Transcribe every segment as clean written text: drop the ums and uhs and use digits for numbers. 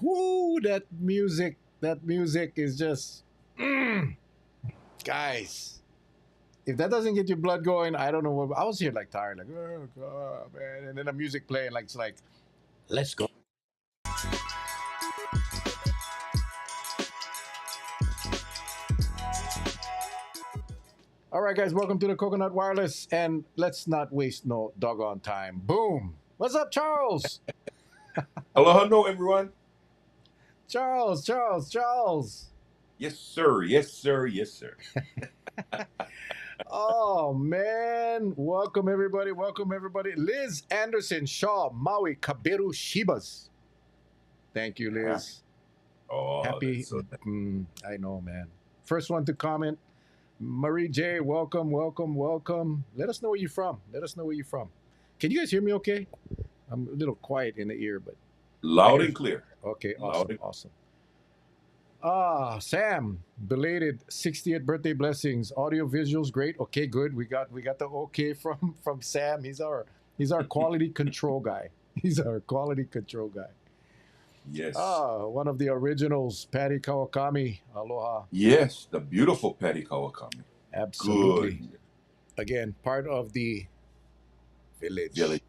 Whoo, that music is just, mm, guys. If that doesn't get your blood going, I don't know what. I was here like tired, like oh god, man, and then the music playing, like it's like, let's go. All right, guys, welcome to the Coconut Wireless, and let's not waste no doggone time. Boom. What's up, Charles? Hello, hello, everyone. Charles. Yes, sir. Yes, sir. Yes, sir. Oh man, welcome everybody. Welcome everybody. Liz Anderson Shaw Maui Kabiru Shibas. Thank you, Yeah. Liz. Oh, Happy. that's so. I know, man. First one to comment. Marie J, welcome. Let us know where you're from. Let us know where you're from. Can you guys hear me okay? I'm a little quiet in the ear, but I Loud hear. and clear. Okay, Loud awesome, and awesome. Sam, belated 60th birthday blessings. Audio visuals, great. Okay, good. We got the okay from Sam. He's our quality control guy. He's our quality control guy. yes. One of the originals, Patty Kawakami. Aloha. Yes, the beautiful Patty Kawakami. Absolutely. Good. Again, part of the Village. village.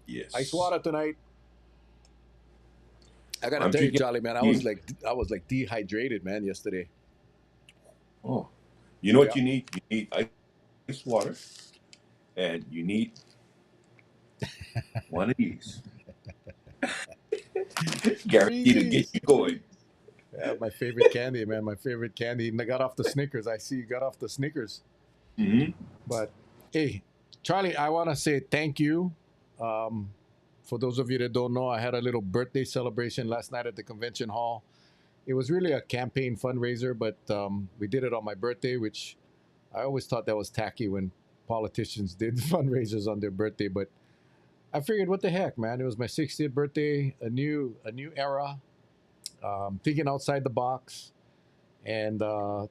Ice Yes. water tonight. I gotta I'm tell you, drinking. Charlie, man, I was like dehydrated, man, yesterday. Oh, you know what Yeah. you need? You need ice water, and you need one of these. Guaranteed to get Reese's. you going. Yeah, my favorite candy, man. My favorite candy. And I got off the Snickers. I see you got off the Snickers. Hmm. But hey, Charlie, I want to say thank you. Um, for those of you that don't know, I had a little birthday celebration last night at the convention hall. It was really a campaign fundraiser, but we did it on my birthday, which I always thought that was tacky when politicians did fundraisers on their birthday. But I figured, what the heck, man? It was my 60th birthday, a new era, thinking outside the box. And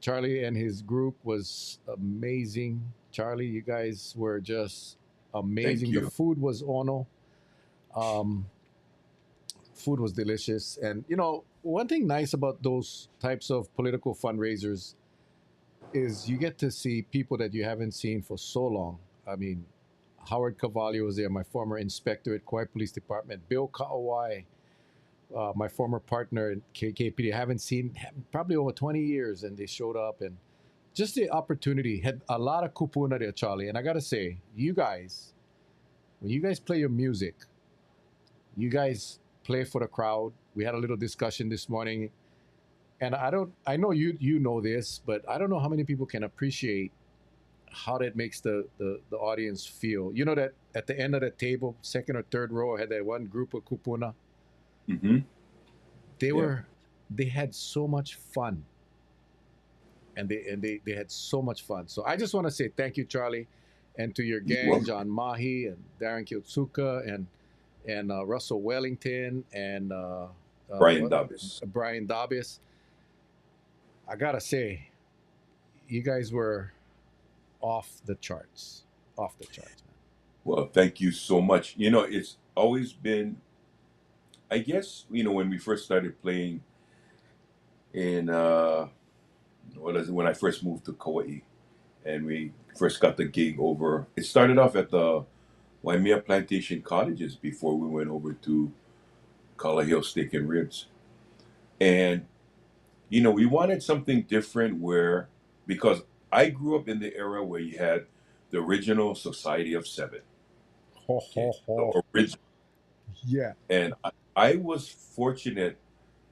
Charlie and his group was amazing. Charlie, you guys were just Thank amazing. The you. food was ono. Um, Food was delicious, and one thing nice about those types of political fundraisers is you get to see people that you haven't seen for so long. I mean, Howard Cavalli was there, my former inspector at Kauai Police Department. Bill Kaawai, my former partner at KKPD. I haven't seen probably over 20 years, and they showed up, and just the opportunity had a lot of kupuna there, Charlie. And I gotta say, you guys, when you guys play your music, you guys play for the crowd. We had a little discussion this morning, and I know you know this, but I don't know how many people can appreciate how that makes the audience feel. You know that at the end of the table, second or third row, I had that one group of kupuna. Hmm. They Yeah. were they had so much fun, and they had so much fun. So I just want to say thank you, Charlie, and to your You gang, welcome. John Mahi and Darren Kiltsuka and Russell Wellington and Brian Davis. Brian Dobbis. I gotta say, you guys were off the charts, off the charts, man. Well, thank you so much. It's always been, I guess, when we first started playing in, what is it, when I first moved to Kauai and we first got the gig over, it started off at the Waimea Plantation Cottages before we went over to Kalaheo Steak and Ribs. And, we wanted something different because I grew up in the era where you had the original Society of Seven. Ho Okay. ho ho. The original. Yeah. And I was fortunate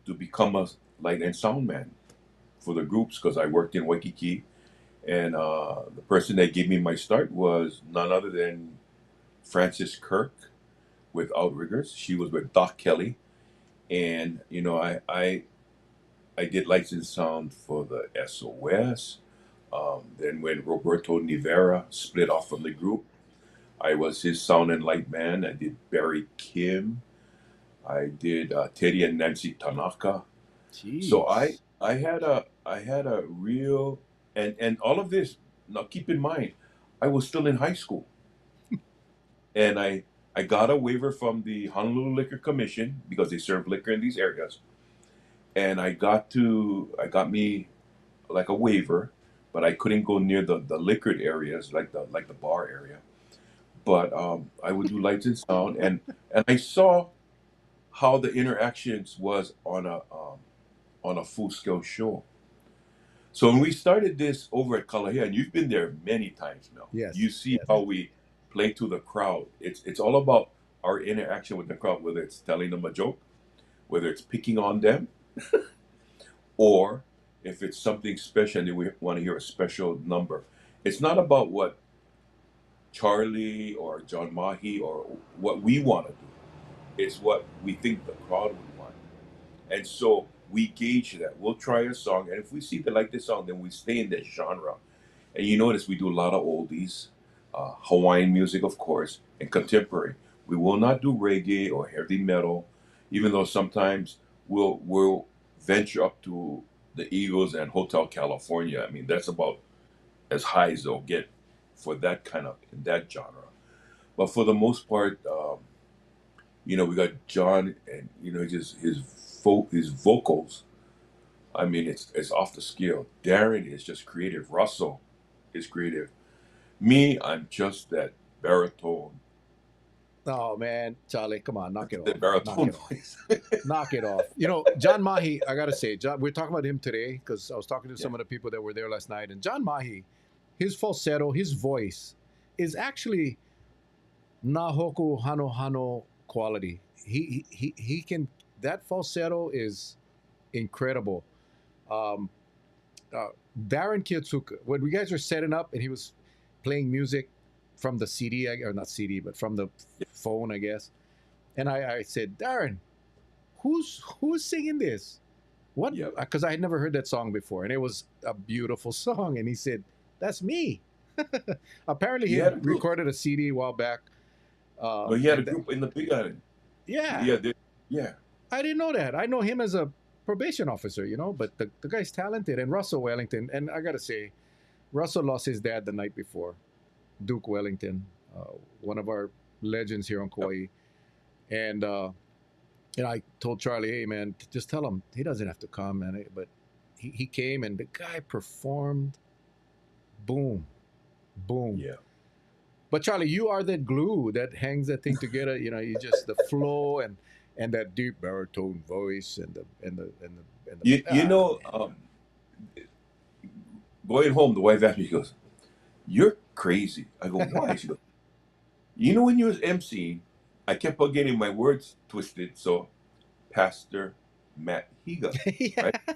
to become a light and sound man for the groups because I worked in Waikiki. And the person that gave me my start was none other than Frances Kirk with Outriggers. She was with Doc Kelly. And, I did lights and sound for the SOS. Then when Roberto Nivera split off from the group, I was his sound and light man. I did Barry Kim. I did Teddy and Nancy Tanaka. So I Jeez. I had a real and all of this. Now keep in mind, I was still in high school, and I got a waiver from the Honolulu Liquor Commission because they serve liquor in these areas. and I got me like a waiver, but I couldn't go near the liquored areas like the bar area. But I would do lights and sound, and I saw how the interactions was on a full scale show. So when we started this over at Kalahia, and you've been there many times now, you Yes, see yes. how we play to the crowd. It's all about our interaction with the crowd, whether it's telling them a joke, whether it's picking on them, or if it's something special and we want to hear a special number. It's not about what Charlie or John Mahi or what we want to do. It's what we think the crowd would want. And so we gauge that. We'll try a song, and if we see they like this song, then we stay in that genre. And you notice we do a lot of oldies, Hawaiian music, of course, and contemporary. We will not do reggae or heavy metal, even though sometimes we'll venture up to the Eagles and Hotel California. I mean, that's about as high as they'll get for that kind of in that genre. But for the most part, we got John, and just his vocals. I mean, it's off the scale. Darren is just creative. Russell is creative. Me, I'm just that baritone, Oh man, Charlie, come on, knock it that off, knock baritone it off, voice. knock it off. John Mahi, I gotta say, John, we're talking about him today because I was talking to Yeah, some of the people that were there last night, and John Mahi, his falsetto, his voice is actually Nahoku Hano Hano quality. He can, that falsetto is incredible. Um, uh, Darren Kiyotsuka, when we guys were setting up and he was playing music from the CD, or not CD, but from the phone, I guess. And I said, Darren, who's singing this? What? yeah. Because I had never heard that song before, and it was a beautiful song. And he said, "That's me." Apparently, he He had had a group. recorded a CD a while back, No, he had a and group in the Big Island. yeah, Yeah, yeah, I didn't know that. I know him as a probation officer, but the guy's talented. And Russell Wellington, and I gotta say, Russell lost his dad the night before. Duke Wellington, one of our legends here on yep. Kauai, and I told Charlie, hey man, just tell him he doesn't have to come, man. But he came, and the guy performed, boom, boom. Yeah. But Charlie, you are that glue that hangs that thing together. You just the flow and that deep baritone voice You know, man. going home, the wife asked me, she goes, "You're crazy." I go, "Why?" She goes, when you was emceeing, I kept on getting my words twisted. So, Pastor Matt Higa, right? Yeah.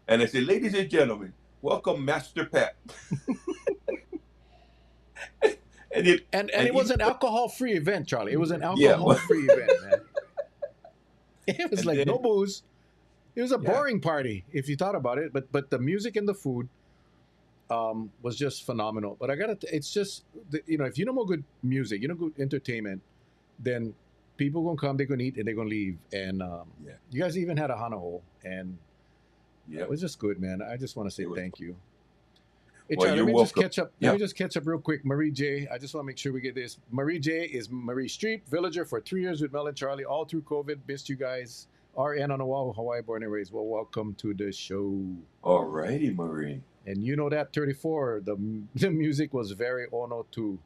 And I said, "Ladies and gentlemen, welcome Master Pat." and it And and it was even an alcohol free event, Charlie. It was an yeah, alcohol free event, man. It was and like no then booze. It was a yeah, boring party if you thought about it, but the music and the food was just phenomenal. But it's just if you know more good music, good entertainment, then people gonna come, they're gonna eat, and they're gonna leave. And yeah, you guys even had a hana hole, and it yeah. was just good, man. I just want to say It was. thank you. Hey, Well, Charlie, let you're me just welcome. catch up. Let Yeah. me just catch up real quick. Marie J. I just want to make sure we get this. Marie J. is Marie Streep, villager for 3 years with Mel and Charlie, all through COVID. Missed you guys. RN on the wall, Hawaii born and raised. Well, welcome to the show. All righty, Marie. And you know that 34, the music was very ono too.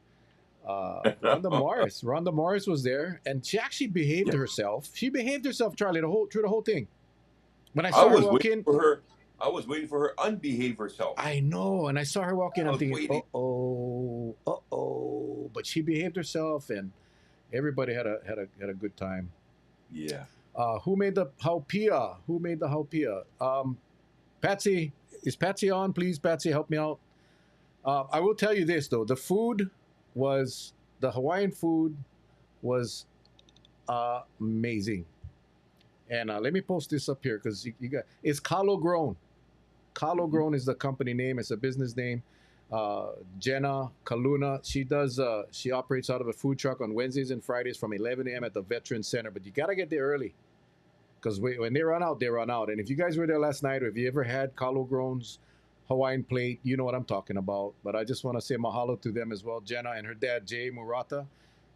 Rhonda Morris. Rhonda Morris was there, and she actually behaved Yeah. herself. She behaved herself, Charlie, through the whole thing. When I I saw her was walk waiting in, for her. I was waiting for her unbehave herself. I know, and I saw her walk in. I I'm was thinking, waiting. uh oh, but she behaved herself, and everybody had a good time. Yeah. Who made the haupia? Who made the haupia? Patsy, is Patsy on? Please, Patsy, help me out. I will tell you this though: the food was the Hawaiian food was amazing. And let me post this up here because you got it's Kalo Grown. Kalo Mhm. Grown is the company name. It's a business name. Jenna Kaluna, she operates out of a food truck on Wednesdays and Fridays from 11 a.m. at the Veteran Center. But you gotta get there early because when they run out, they run out. And if you guys were there last night, or if you ever had Kalo Grown's Hawaiian plate, you know what I'm talking about. But I just want to say mahalo to them as well. Jenna and her dad Jay Murata,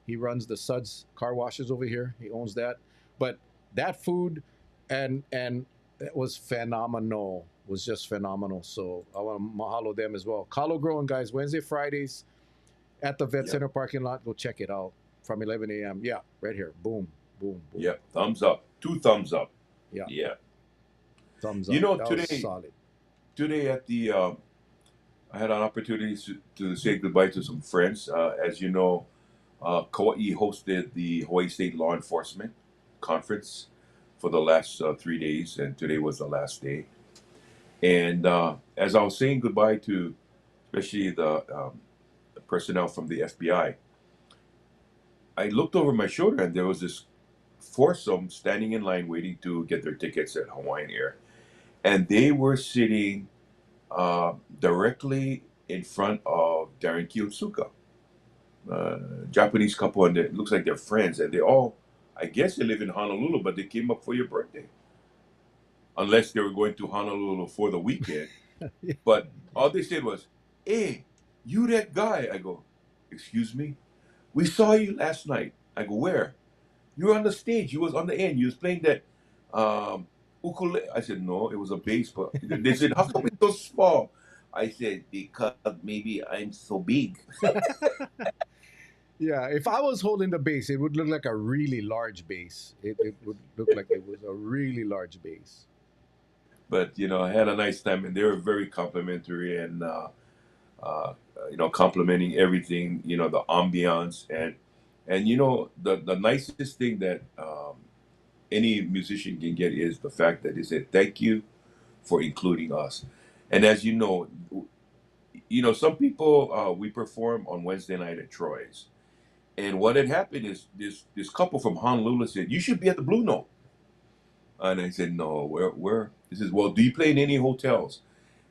he runs the Suds car washes over here. He owns that. But that food and That was phenomenal. Was just phenomenal. So I want to mahalo them as well. Kalo Growing, guys, Wednesday, Fridays at the Vet Yep. Center parking lot. Go check it out from 11 a.m. Yeah, right here. Boom, boom, boom. Yep. Thumbs up. Two thumbs up. Yeah, Yeah. thumbs You up. know, That was today solid. today at the I had an opportunity to say goodbye to some friends. As you know, Kauai hosted the Hawaii State Law Enforcement Conference for the last 3 days, and today was the last day. And as I was saying goodbye to, especially the personnel from the FBI, I looked over my shoulder and there was this foursome standing in line waiting to get their tickets at Hawaiian Air, and they were sitting directly in front of Darren Kiyotsuka, uh, Japanese couple, and it looks like they're friends, and they all, I guess, they live in Honolulu, but they came up for your birthday, unless they were going to Honolulu for the weekend. But all they said was, "Hey, you that guy?" I go, "Excuse me? We saw you last night." I go, "Where?" "You were on the stage. You was on the end. You was playing that um, ukulele." I said, "No, it was a bass." But they said, "How come it's so small?" I said, "Because maybe I'm so big." Yeah, if I was holding the base, it would look like a really large base. It would look like it was a really large base. But I had a nice time, and they were very complimentary and complimenting everything. The ambiance and the nicest thing that any musician can get is the fact that they said thank you for including us. And as some people we perform on Wednesday night at Troy's, and what had happened is this couple from Honolulu said you should be at the Blue Note, and I said no, where? He says, well, do you play in any hotels?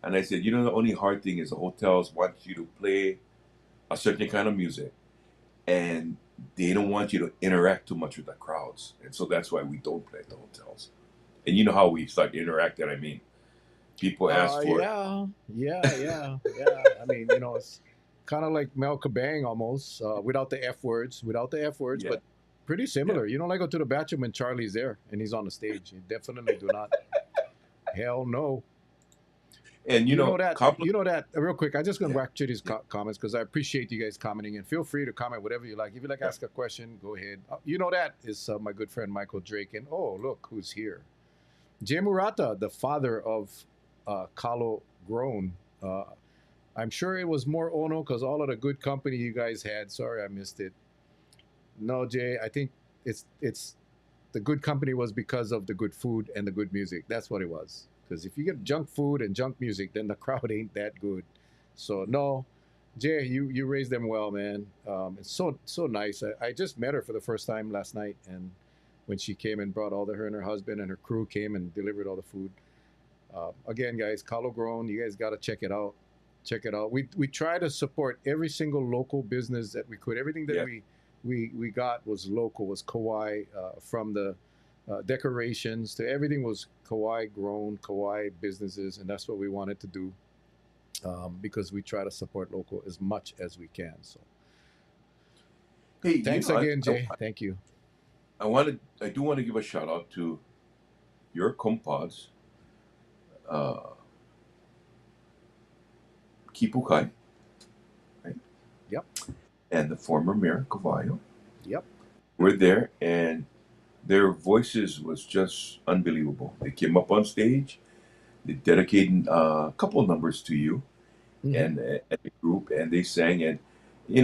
And I said, the only hard thing is the hotels want you to play a certain kind of music, and they don't want you to interact too much with the crowds, and so that's why we don't play at the hotels. And you know how we start interacting. I mean, people ask for Yeah, yeah, yeah, yeah. I mean, it's kind of like Mel Kabang almost, without the F words, yeah, but pretty yeah, similar. You don't like go to the bathroom when Charlie's there and he's on the stage. You definitely do not. Hell no. and You know that real quick. I just gonna yeah, back to these yeah, comments because I appreciate you guys commenting and feel free to comment whatever you like. If you like yeah. ask a question, go ahead. You know that is my good friend Michael Drake, and oh look who's here, Jay Murata, the father of Kalo Grown. Uh, I'm sure it was more Ono because all of the good company you guys had. Sorry, I missed it. No, Jay, I think it's the good company was because of the good food and the good music. That's what it was. Because if you get junk food and junk music, then the crowd ain't that good. So no, Jay, you raised them well, man. It's so nice. I just met her for the first time last night, and when she came and brought all the her and her husband and her crew came and delivered all the food. Again, guys, Kalo Grown, you guys got to check it out. Check it out. We try to support every single local business that we could. Everything that Yeah. we got was local, was Kauai, from the decorations to everything was Kauai grown, Kauai businesses, and that's what we wanted to do, because we try to support local as much as we can. So Hey, thanks again, Jay. Thank you. I do want to give a shout out to your compadres, uh, Kipukai, right? Yep. And the former mayor Cavallo Yep. were there, and their voices was just unbelievable. They came up on stage, they dedicated a couple numbers to you Hmm. and the group, and they sang, and it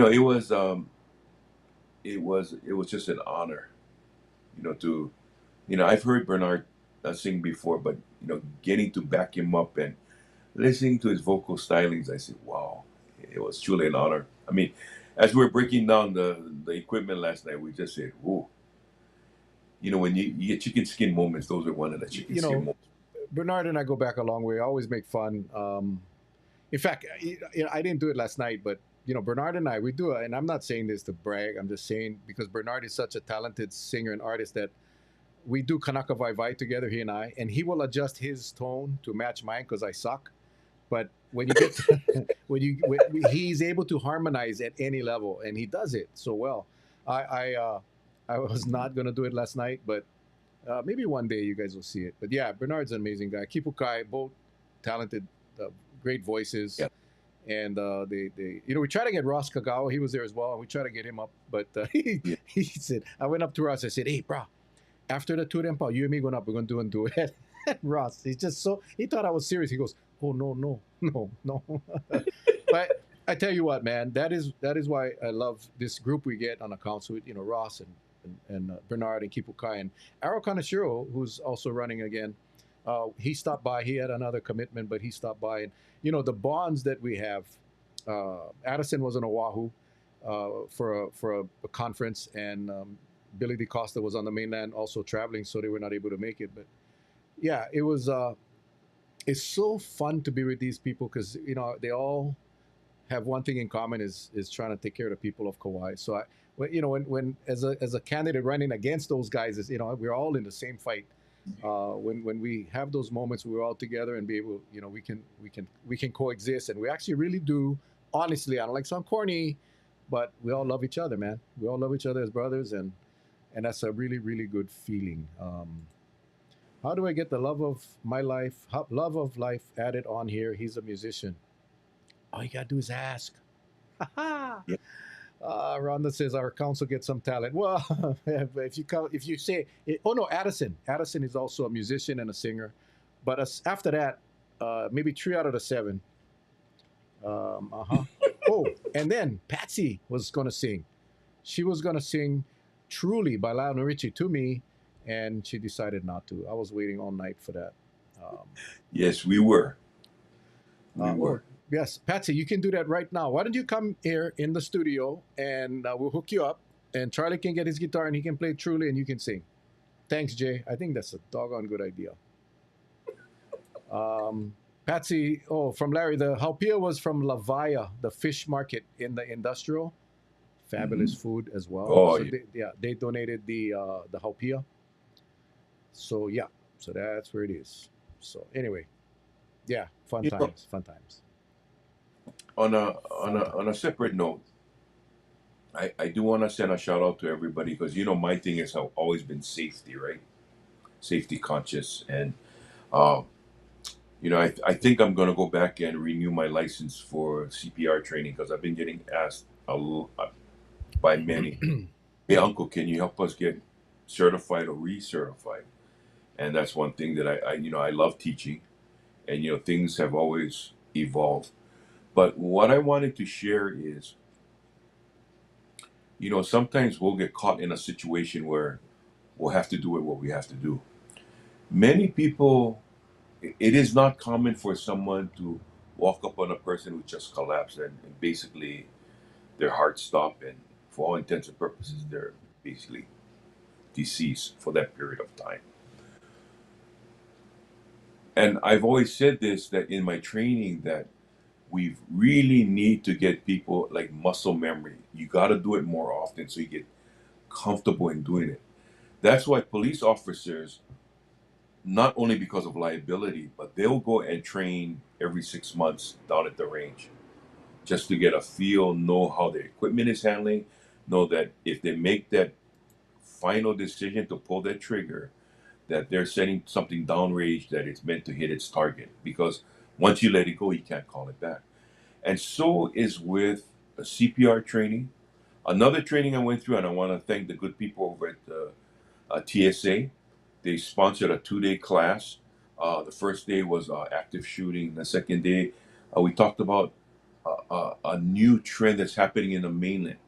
was just an honor, to I've heard Bernard sing before, but getting to back him up and listening to his vocal stylings, I said, wow, it was truly an honor. I mean, as we were breaking down the equipment last night, we just said, whoa, when you get chicken skin moments, those are one of the chicken You skin know, moments. Bernard and I go back a long way. I always make fun. In fact, I didn't do it last night, but Bernard and I, we do it. And I'm not saying this to brag. I'm just saying because Bernard is such a talented singer and artist that we do Kanaka Vai Vai together, he and I, and he will adjust his tone to match mine because I suck. But when you get to, when he's able to harmonize at any level, and he does it so well. I I, uh, I was not gonna do it last night, but Maybe one day you guys will see it. But yeah, Bernard's an amazing guy. Kipukai, both talented, great voices. Yeah. And we tried to get Ross Kagawa. He was there as well, and we tried to get him up, but Yeah. he said, I went up to Ross. I said, "Hey, bro, after the two tempo, you and me going up. We're going to do and do it." Ross, he's just so he thought I was serious. He goes, "Oh no, no, no, no." But I tell you what, man, that is why I love this group we get on accounts with Ross and Bernard and Kipukai and Aro Kanashiro, who's also running again. He stopped by. He had another commitment, but he stopped by, and the bonds that we have. Addison was in Oahu for a conference, and Billy DeCosta was on the mainland also traveling, so they were not able to make it. But yeah, it was. It's so fun to be with these people because they all have one thing in common is trying to take care of the people of Kauai. So when as a candidate running against those guys, is we're all in the same fight. When we have those moments, we're all together and be able, we can coexist, and we actually really do. Honestly, I don't like sound corny, but we all love each other, man. We all love each other as brothers, and that's a really really good feeling. How do I get the love of my life, love of life added on here? He's a musician. All you gotta do is ask. Yeah. Rhonda says our council gets some talent. Well, if you say, oh no, Addison is also a musician and a singer, but after that, maybe 3 out of the 7. Uh huh. Oh, and then Patsy was gonna sing. She was gonna sing "Truly" by Lionel Richie to me, and she decided not to. I was waiting all night for that. Um, Yes, we were. We oh, were. yes, Patsy, you can do that right now. Why don't you come here in the studio and we'll hook you up, and Charlie can get his guitar and he can play Truly and you can sing. Thanks, Jay. I think that's a doggone good idea. Patsy, oh, from Larry, the Haupia was from Lavaya, the fish market in the industrial. Fabulous Hmm. food as well. Oh, So yeah. they donated the Haupia. So yeah, so that's where it is. So anyway, yeah, fun You know, times, fun times, on a on fun a on a times. separate note, I do want to send a shout out to everybody because my thing has always been safety, right? Safety conscious, and um, I think I'm gonna go back and renew my license for CPR training because I've been getting asked by many, "Hey, Uncle, can you help us get certified or recertified?" And that's one thing that I love teaching, and things have always evolved. But what I wanted to share is, sometimes we'll get caught in a situation where we'll have to do what we have to do. Many people, it is not common for someone to walk up on a person who just collapsed and basically their heart stopped, and for all intents and purposes, they're basically deceased for that period of time. And I've always said this that in my training that we really need to get people like muscle memory. You got to do it more often so you get comfortable in doing it. That's why police officers, not only because of liability, but they'll go and train every 6 months down at the range just to get a feel, know how their equipment is handling, know that if they make that final decision to pull that trigger, that they're setting something downrange that it's meant to hit its target. Because once you let it go, you can't call it back. And so is with a CPR training. Another training I went through, and I want to thank the good people over at TSA. They sponsored a 2-day class. The first day was active shooting. The second day, we talked about a new trend that's happening in the mainland,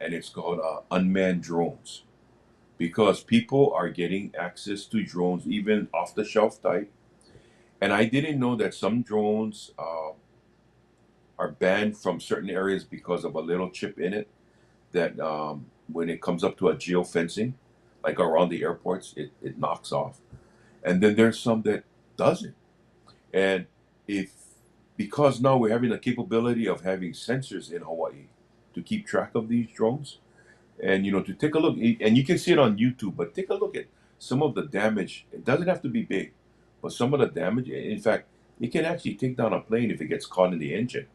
and it's called unmanned drones. Because people are getting access to drones, even off the shelf type. And I didn't know that some drones are banned from certain areas because of a little chip in it that when it comes up to a geofencing, like around the airports, it knocks off. And then there's some that doesn't. And if because now we're having the capability of having sensors in Hawaii to keep track of these drones, and to take a look, and you can see it on YouTube, but take a look at some of the damage. It doesn't have to be big, but some of the damage, in fact, it can actually take down a plane if it gets caught in the engine.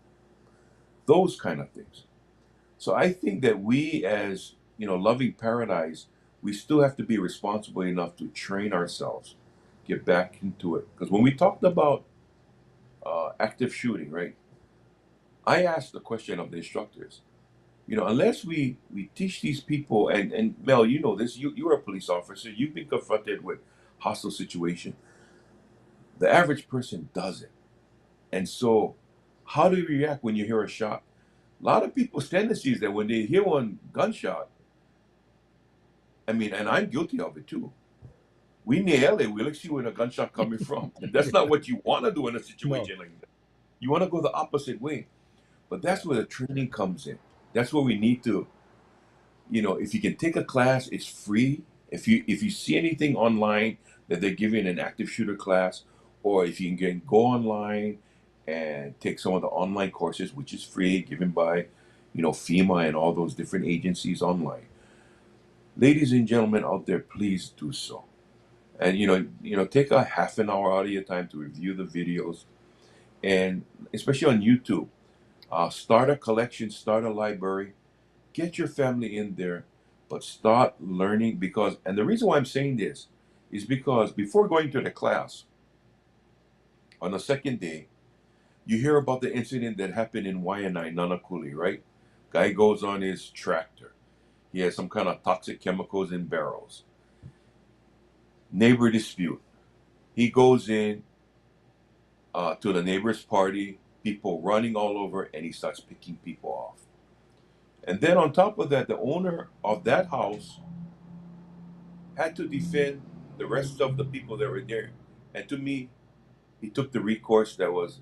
Those kind of things. So I think that we, as loving paradise, we still have to be responsible enough to train ourselves, get back into it. Because when we talked about active shooting, right? I asked the question of the instructors. Unless we teach these people, and Mel, you know this. You're a police officer. You've been confronted with hostile situation. The average person doesn't. And so, how do you react when you hear a shot? A lot of people's tendency is that when they hear one gunshot, I mean, and I'm guilty of it too. We nail it. We look see where the gunshot coming from, and that's not what you want to do in a No. situation like that. You want to go the opposite way. But Yeah. that's where the training comes in. That's where we need to, if you can take a class, it's free. If you see anything online that they're giving an active shooter class, or if you can go online and take some of the online courses, which is free, given by, FEMA and all those different agencies online. Ladies and gentlemen out there, please do so. And take a half an hour out of your time to review the videos, and especially on YouTube, start a collection, start a library, get your family in there, but start learning. Because, and the reason why I'm saying this is because before going to the class on the second day, you hear about the incident that happened in Waianae, Nanakuli, right? Guy goes on his tractor. He has some kind of toxic chemicals in barrels. Neighbor dispute. He goes in to the neighbor's party, people running all over, and he starts picking people off. And then on top of that, the owner of that house had to defend the rest of the people that were there. And to me, he took the recourse that was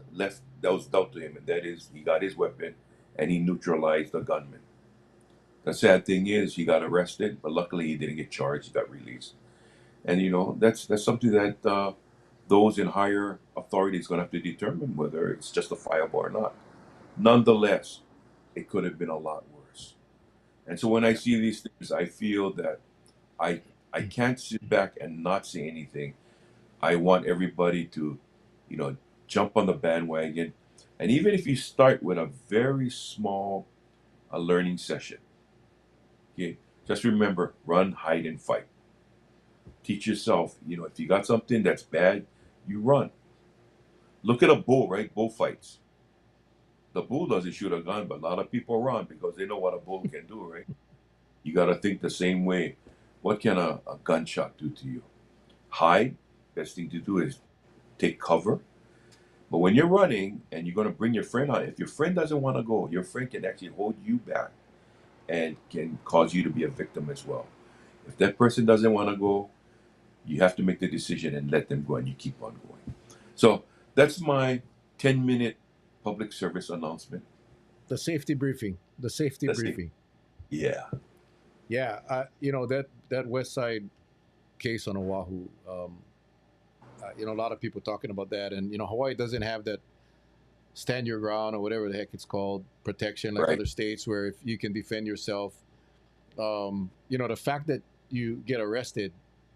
dealt to him, and that is he got his weapon and he neutralized the gunman. The sad thing is he got arrested, but luckily he didn't get charged. He got released. And that's something that those in higher authority is going to have to determine whether it's justifiable or not. Nonetheless, it could have been a lot worse. And so when I see these things, I feel that I I can't sit back and not say anything. I want everybody to, you know, jump on the bandwagon. And even if you start with a very small learning session, okay, just remember, run, hide, and fight. Teach yourself, if you got something that's bad, you run. Look at a bull, right? Bullfights. The bull doesn't shoot a gun, but a lot of people run because they know what a bull can do, right? You got to think the same way. What can a gunshot do to you? Hide. Best thing to do is take cover. But when you're running and you're going to bring your friend out, if your friend doesn't want to go, your friend can actually hold you back and can cause you to be a victim as well. If that person doesn't want to go, you have to make the decision and let them go, and you keep on going. So that's my 10-minute public service announcement. The safety briefing. The safety That's it. briefing. Yeah. Yeah. That West Side case on Oahu. A lot of people talking about that, and Hawaii doesn't have that stand your ground or whatever the heck it's called protection like Right. other states where if you can defend yourself. The fact that you get arrested,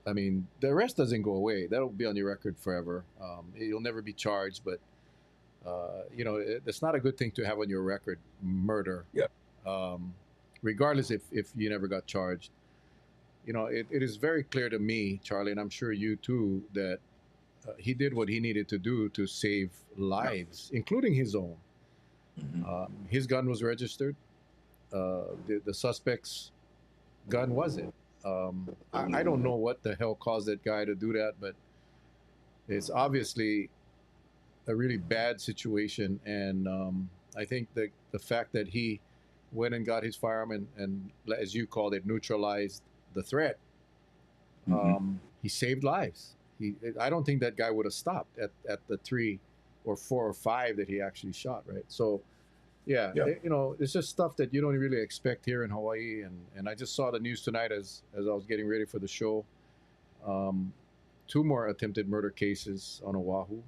I mean, the arrest doesn't go away. That'll be on your record forever. You'll never be charged, but it's not a good thing to have on your record, murder, Yeah. um, regardless if you never got charged. It is very clear to me, Charlie, and I'm sure you too, that he did what he needed to do to save Yeah. lives, including his own. Hmm. His gun was registered. The suspect's gun wasn't. I don't know what the hell caused that guy to do that, but it's obviously a really bad situation. And I think the fact that he went and got his firearm and, as you called it, neutralized the threat, Hmm. he saved lives. I don't think that guy would have stopped at the 3 or 4 or 5 that he actually shot, right? So, yeah, Yeah. it's just stuff that you don't really expect here in Hawaii. And I just saw the news tonight as I was getting ready for the show. Um, 2 more attempted murder cases on Oahu.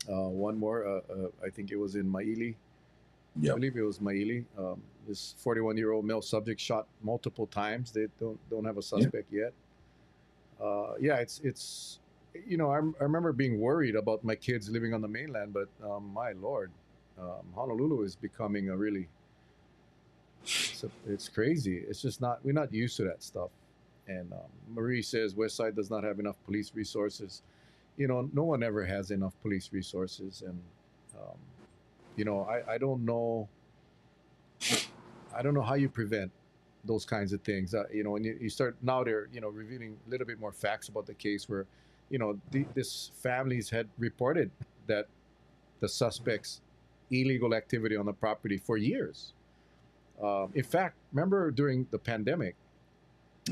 One more, I think it was in Maili. I Yeah. believe it was Maili. This 41-year-old male subject shot multiple times. They don't have a Yeah. suspect yet. Yeah, it's I remember being worried about my kids living on the mainland, but my lord, Honolulu is becoming a really it's crazy. It's just not we're not used to that stuff. And Marie says West Side does not have enough police resources. No one ever has enough police resources, and um, I don't know. I don't know how you prevent those kinds of things. When you start now, they're revealing a little bit more facts about the case where, this families had reported that the suspects illegal activity on the property for years. In fact, remember during the pandemic,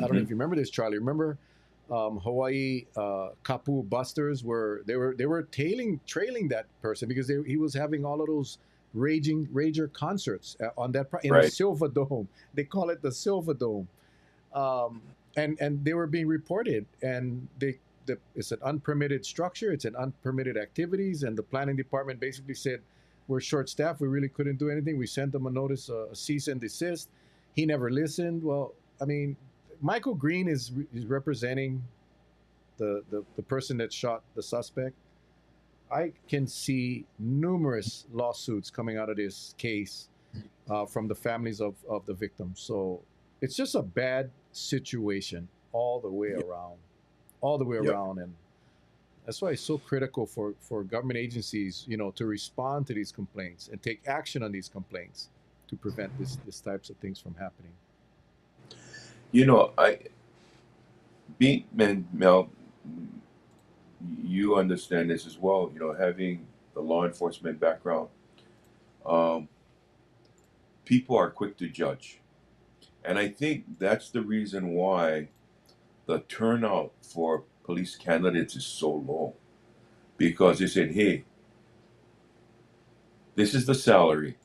I don't know Hmm. if you remember this, Charlie. Remember Hawaii Kapu busters they were trailing that person because he was having all of those rager concerts on in the Right. Silver Dome. They call it the Silver Dome, and they were being reported, and it's an unpermitted structure, it's an unpermitted activities, and the planning department basically said we're short staffed, we really couldn't do anything. We sent them a notice, a cease and desist. He never listened. Well, I mean, Michael Green is representing the person that shot the suspect. I can see numerous lawsuits coming out of this case from the families of the victims. So it's just a bad situation all the way Yep. around, all the way Yep. around. And that's why it's so critical for government agencies, to respond to these complaints and take action on these complaints to prevent this types of things from happening. I being man Mel, you understand this as well. Having the law enforcement background, um, people are quick to judge, and I think that's the reason why the turnout for police candidates is so low, because they said, "Hey, this is the salary.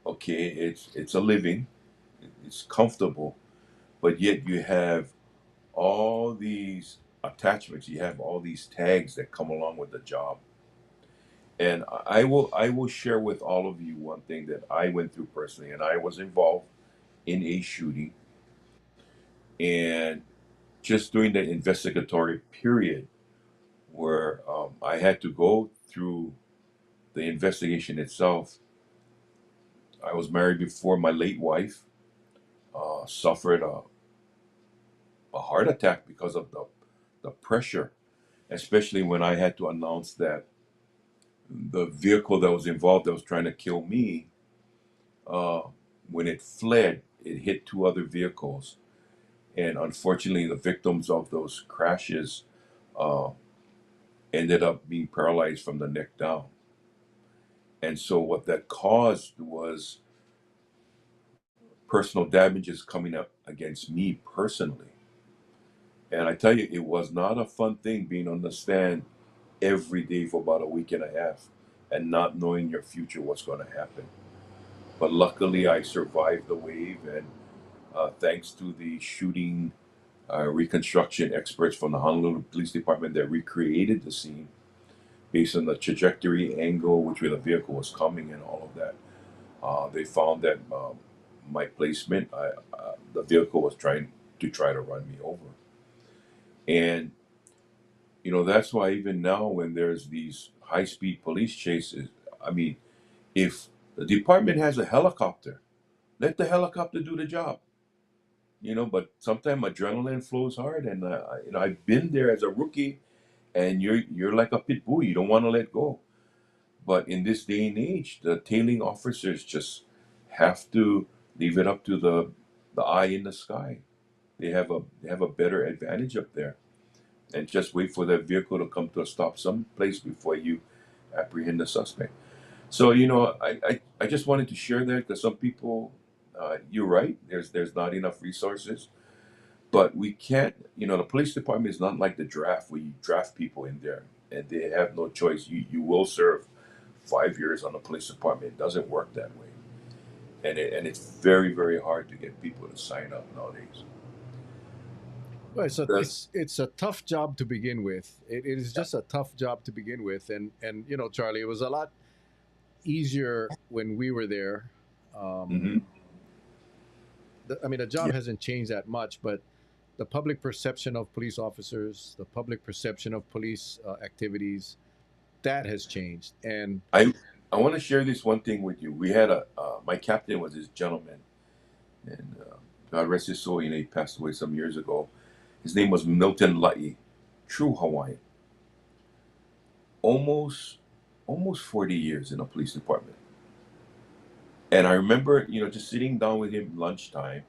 Okay, it's a living, it's comfortable, but yet you have all these attachments, you have all these tags that come along with the job." And I will share with all of you one thing that I went through personally, and I was involved in a shooting, and just during the investigatory period where I had to go through the investigation itself. I was married before my late wife suffered a heart attack because of the pressure, especially when I had to announce that the vehicle that was involved that was trying to kill me, uh, when it fled, it hit two other vehicles. And unfortunately, the victims of those crashes uh, ended up being paralyzed from the neck down. And so, what that caused was personal damages coming up against me personally. And I tell you, it was not a fun thing being on the stand every day for about a week and a half and not knowing your future, what's going to happen. But luckily, I survived the wave, and thanks to the shooting reconstruction experts from the Honolulu Police Department that recreated the scene based on the trajectory, angle, which way the vehicle was coming, and all of that. They found that my placement, the vehicle was trying to run me over. And that's why even now when there's these high-speed police chases, I mean, if the department has a helicopter, let the helicopter do the job. But sometimes adrenaline flows hard, and I've been there as a rookie, and you're like a pit bull. You don't want to let go. But in this day and age, the tailing officers just have to leave it up to the eye in the sky. They have a better advantage up there, and just wait for that vehicle to come to a stop someplace before you apprehend the suspect. So I just wanted to share that because some people, you're right. There's not enough resources, but we can't. The police department is not like the draft where you draft people in there and they have no choice. You will serve 5 years on the police department. It doesn't work that way, and it's very very hard to get people to sign up nowadays. Well, That's it's a tough job to begin with. It is just a tough job to begin with, and Charlie, it was a lot easier when we were there. Um, hmm I mean, the job yeah. hasn't changed that much, but the public perception of police officers, the public perception of police activities, that has changed. And I want to share this one thing with you. We had a my captain was this gentleman, and God rest his soul. He passed away some years ago. His name was Milton Lai, true Hawaiian. Almost, almost 40 years in a police department. And I remember, just sitting down with him lunchtime,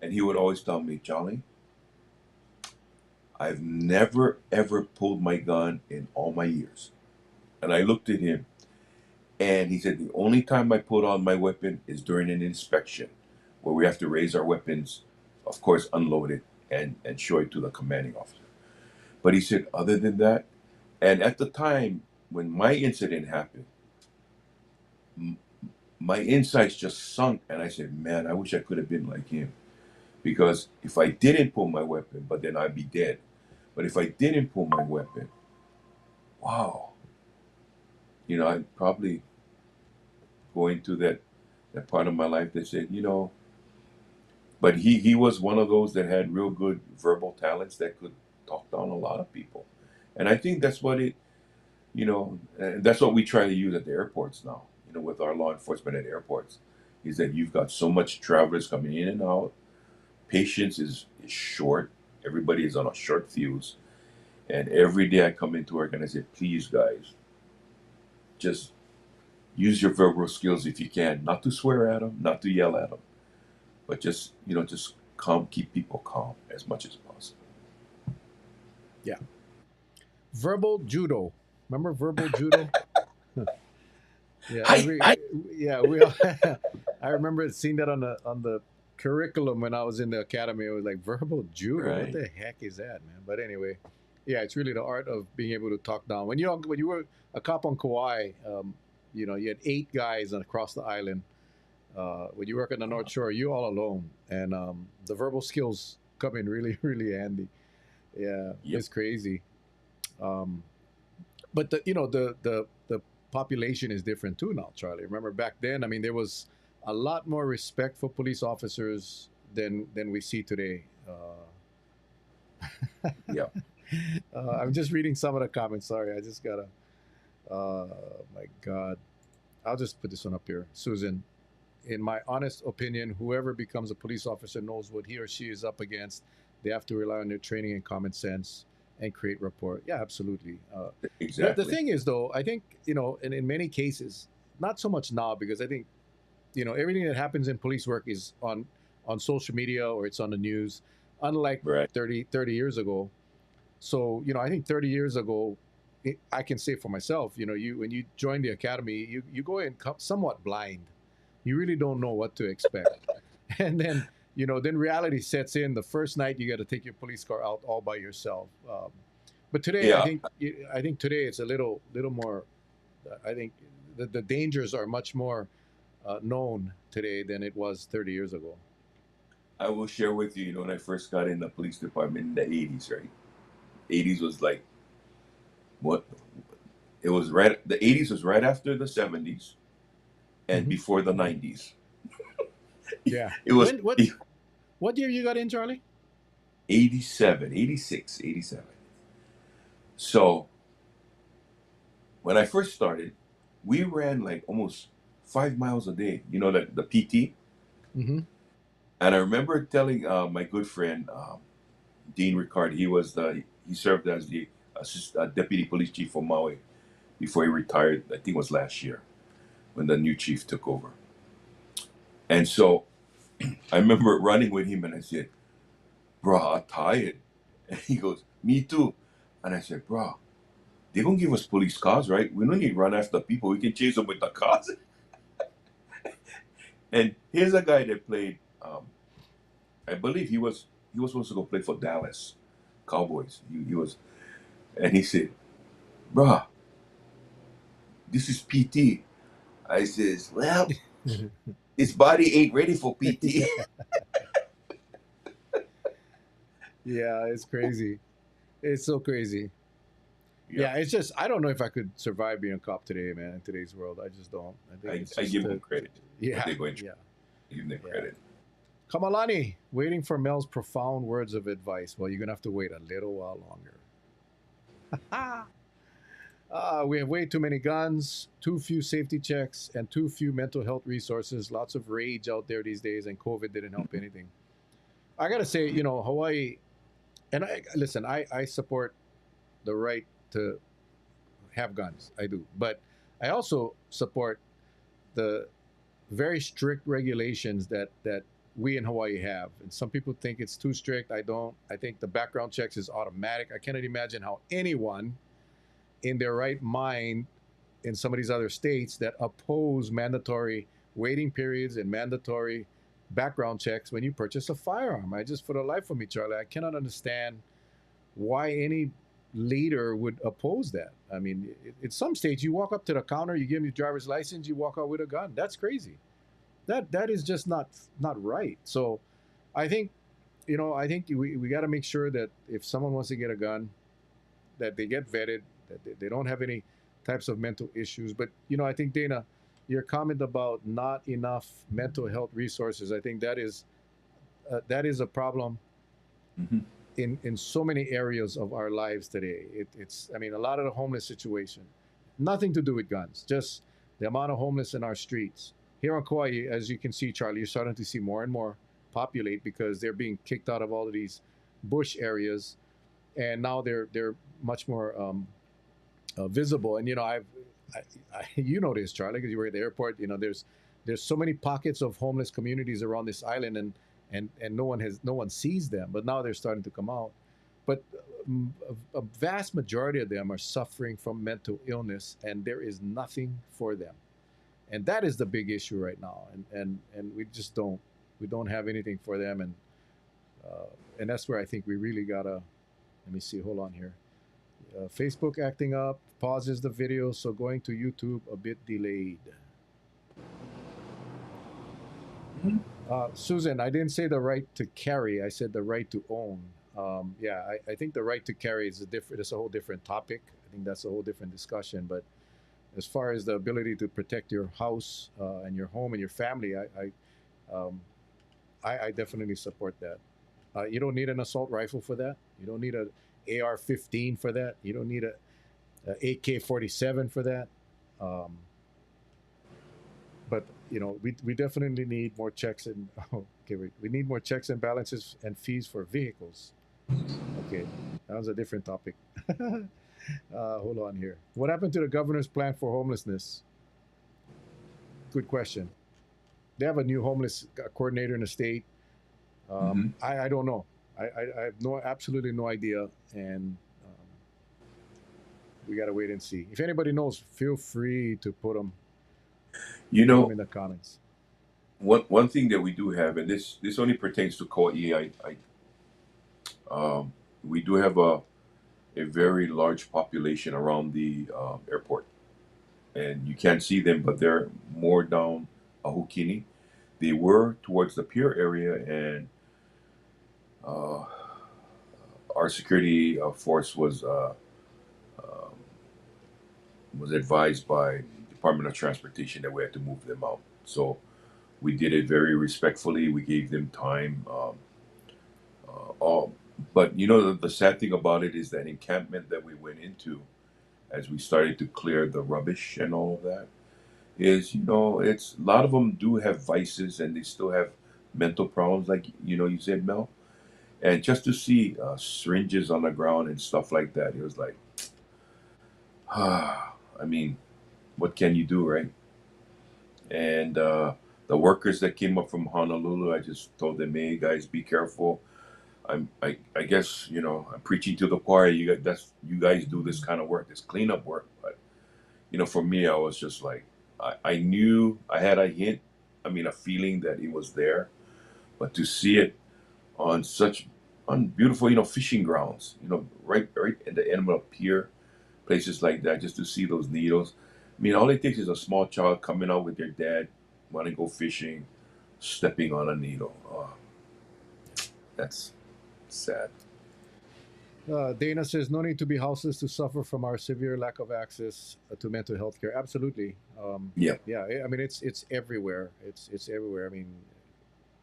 and he would always tell me, Charlie, I've never ever pulled my gun in all my years. And I looked at him, and he said, the only time I pull out my weapon is during an inspection, where we have to raise our weapons, of course, unload it, and show it to the commanding officer. But he said, other than that, and at the time when my incident happened, m- my insides just sunk, and I said, man, I wish I could have been like him. Because if I didn't pull my weapon, but then I'd be dead. But if I didn't pull my weapon, wow, I'd probably go into that part of my life that said, but he was one of those that had real good verbal talents that could talk down a lot of people. And I think that's what and that's what we try to use at the airports now, with our law enforcement at airports, is that you've got so much travelers coming in and out. Patience is short. Everybody is on a short fuse. And every day I come into work and I say, please, guys, just use your verbal skills if you can, not to swear at them, not to yell at them, but just calm, keep people calm as much as possible. Yeah. Verbal judo. Remember verbal judo? Yeah, Hi, hi. we all I remember seeing that on the curriculum when I was in the academy. It was like verbal judo. What Right. the heck is that, man? But anyway, yeah, it's really the art of being able to talk down. When you were a cop on Kauai, you had 8 guys across the island. When you work on the North Shore, you all alone, and the verbal skills come in really really handy. Yeah, Yep. it's crazy. Um, but the population is different too now, Charlie. Remember back then? I mean, there was a lot more respect for police officers than we see today. Yep. I'm just reading some of the comments. Sorry, I just gotta. My God, I'll just put this one up here, Susan. In my honest opinion, whoever becomes a police officer knows what he or she is up against. They have to rely on their training and common sense and create rapport. Yeah, absolutely. The Exactly. thing is, though, I think, and in many cases, not so much now because I think, everything that happens in police work is on social media or it's on the news, unlike Right. 30 years ago. So, I think 30 years ago, I can say for myself, you when you join the academy, you go in somewhat blind. You really don't know what to expect. And then, then reality sets in. The first night you got to take your police car out all by yourself. But today, Yeah. I think today it's a little more. I think the dangers are much more known today than it was 30 years ago. I will share with you, when I first got in the police department in the 80s, right? 80s was like what? It was right. The 80s was right after the 70s and Hmm. before the 90s. Yeah. It was When what year you got in, Charlie? 87, 86, 87. So when I first started, we ran like almost 5 miles a day, the PT. Hmm. And I remember telling my good friend, Dean Ricard, he served as the deputy police chief for Maui before he retired. I think it was last year when the new chief took over. And so I remember running with him and I said, "Bruh, I'm tired." And he goes, "Me too." And I said, "Bruh, they're going to give us police cars, right? We don't need to run after people. We can chase them with the cars." And here's a guy that played, I believe he was supposed to go play for Dallas Cowboys. He was, and he said, "Bruh, this is PT." I says, "Well, his body ain't ready for PT." Yeah, yeah, it's crazy. It's so crazy. Yeah, Yeah, it's just I don't know if I could survive being a cop today, man. In today's world, I just don't. I think I, it's I just give them credit. What yeah, they're going through, yeah, I give them yeah. credit. Kamalani, waiting for Mel's profound words of advice. Well, you're gonna have to wait a little while longer. We have way too many guns, too few safety checks, and too few mental health resources. Lots of rage out there these days, and COVID didn't help anything. I gotta say, Yeah. Hawaii. And listen, I support the right to have guns. I do, but I also support the very strict regulations that we in Hawaii have. And some people think it's too strict. I don't. I think the background checks is automatic. I cannot imagine how anyone in their right mind in some of these other states that oppose mandatory waiting periods and mandatory background checks when you purchase a firearm. I just, for the life of me, Charlie, I cannot understand why any leader would oppose that. I mean, in some states, you walk up to the counter, you give them your driver's license, you walk out with a gun. That's crazy. That is just not right. So, I think I think we got to make sure that if someone wants to get a gun, that they get vetted, that they don't have any types of mental issues. But I think Dana, your comment about not enough mental health resources, I think that is a problem Hmm. in so many areas of our lives today. It's I mean a lot of the homeless situation, nothing to do with guns, just the amount of homeless in our streets here in Kauai. As you can see, Charlie, you're starting to see more and more populate because they're being kicked out of all of these bush areas, and now they're much more visible. And you know this, Charlie, because you were at the airport. There's so many pockets of homeless communities around this island, and no one sees them. But now they're starting to come out. But a vast majority of them are suffering from mental illness, and there is nothing for them. And that is the big issue right now. And we don't have anything for them. And that's where I think we really gotta. Let me see. Hold on here. Facebook acting up, pauses the video, so going to YouTube a bit delayed. Susan, I didn't say the right to carry. I said the right to own. Yeah, I think the right to carry is a different. It's a whole different topic. I think that's a whole different discussion. But as far as the ability to protect your house and your home and your family, I definitely support that. You don't need an assault rifle for that. You don't need a AR-15 for that. You don't need a AK-47 for that. Um, but we definitely need more checks and okay, we need more checks and balances and fees for vehicles. Okay, that was a different topic. Hold on here. What happened to the governor's plan for homelessness? Good question. They have a new homeless coordinator in the state. Hmm. I don't know. I have absolutely no idea, and we got to wait and see. If anybody knows, feel free to You put them know, in the comments. one thing that we do have, and this only pertains to Kauai. We do have a very large population around the airport, and you can't see them, but they're more down Ahukini. They were towards the pier area, and uh, our security force um, was advised by Department of Transportation that we had to move them out. So we did it very respectfully. We gave them time. All, but the sad thing about it is that encampment that we went into as we started to clear the rubbish and all of that is it's a lot of them do have vices and they still have mental problems like you said, Mel. And just to see syringes on the ground and stuff like that, it was like, I mean, what can you do, right? And the workers that came up from Honolulu, I just told them, hey guys, be careful. I guess I'm preaching to the choir. You guys do this kind of work, this cleanup work. But for me, I was just like, I knew I had a hint. I mean, a feeling that it was there, but to see it on such on beautiful, fishing grounds, right at the end of a pier, places like that, just to see those needles. I mean, all it takes is a small child coming out with their dad, want to go fishing, stepping on a needle. Oh, that's sad. Dana says, no need to be houseless to suffer from our severe lack of access to mental health care. Absolutely. Yeah. Yeah, I mean, it's everywhere. It's everywhere. I mean,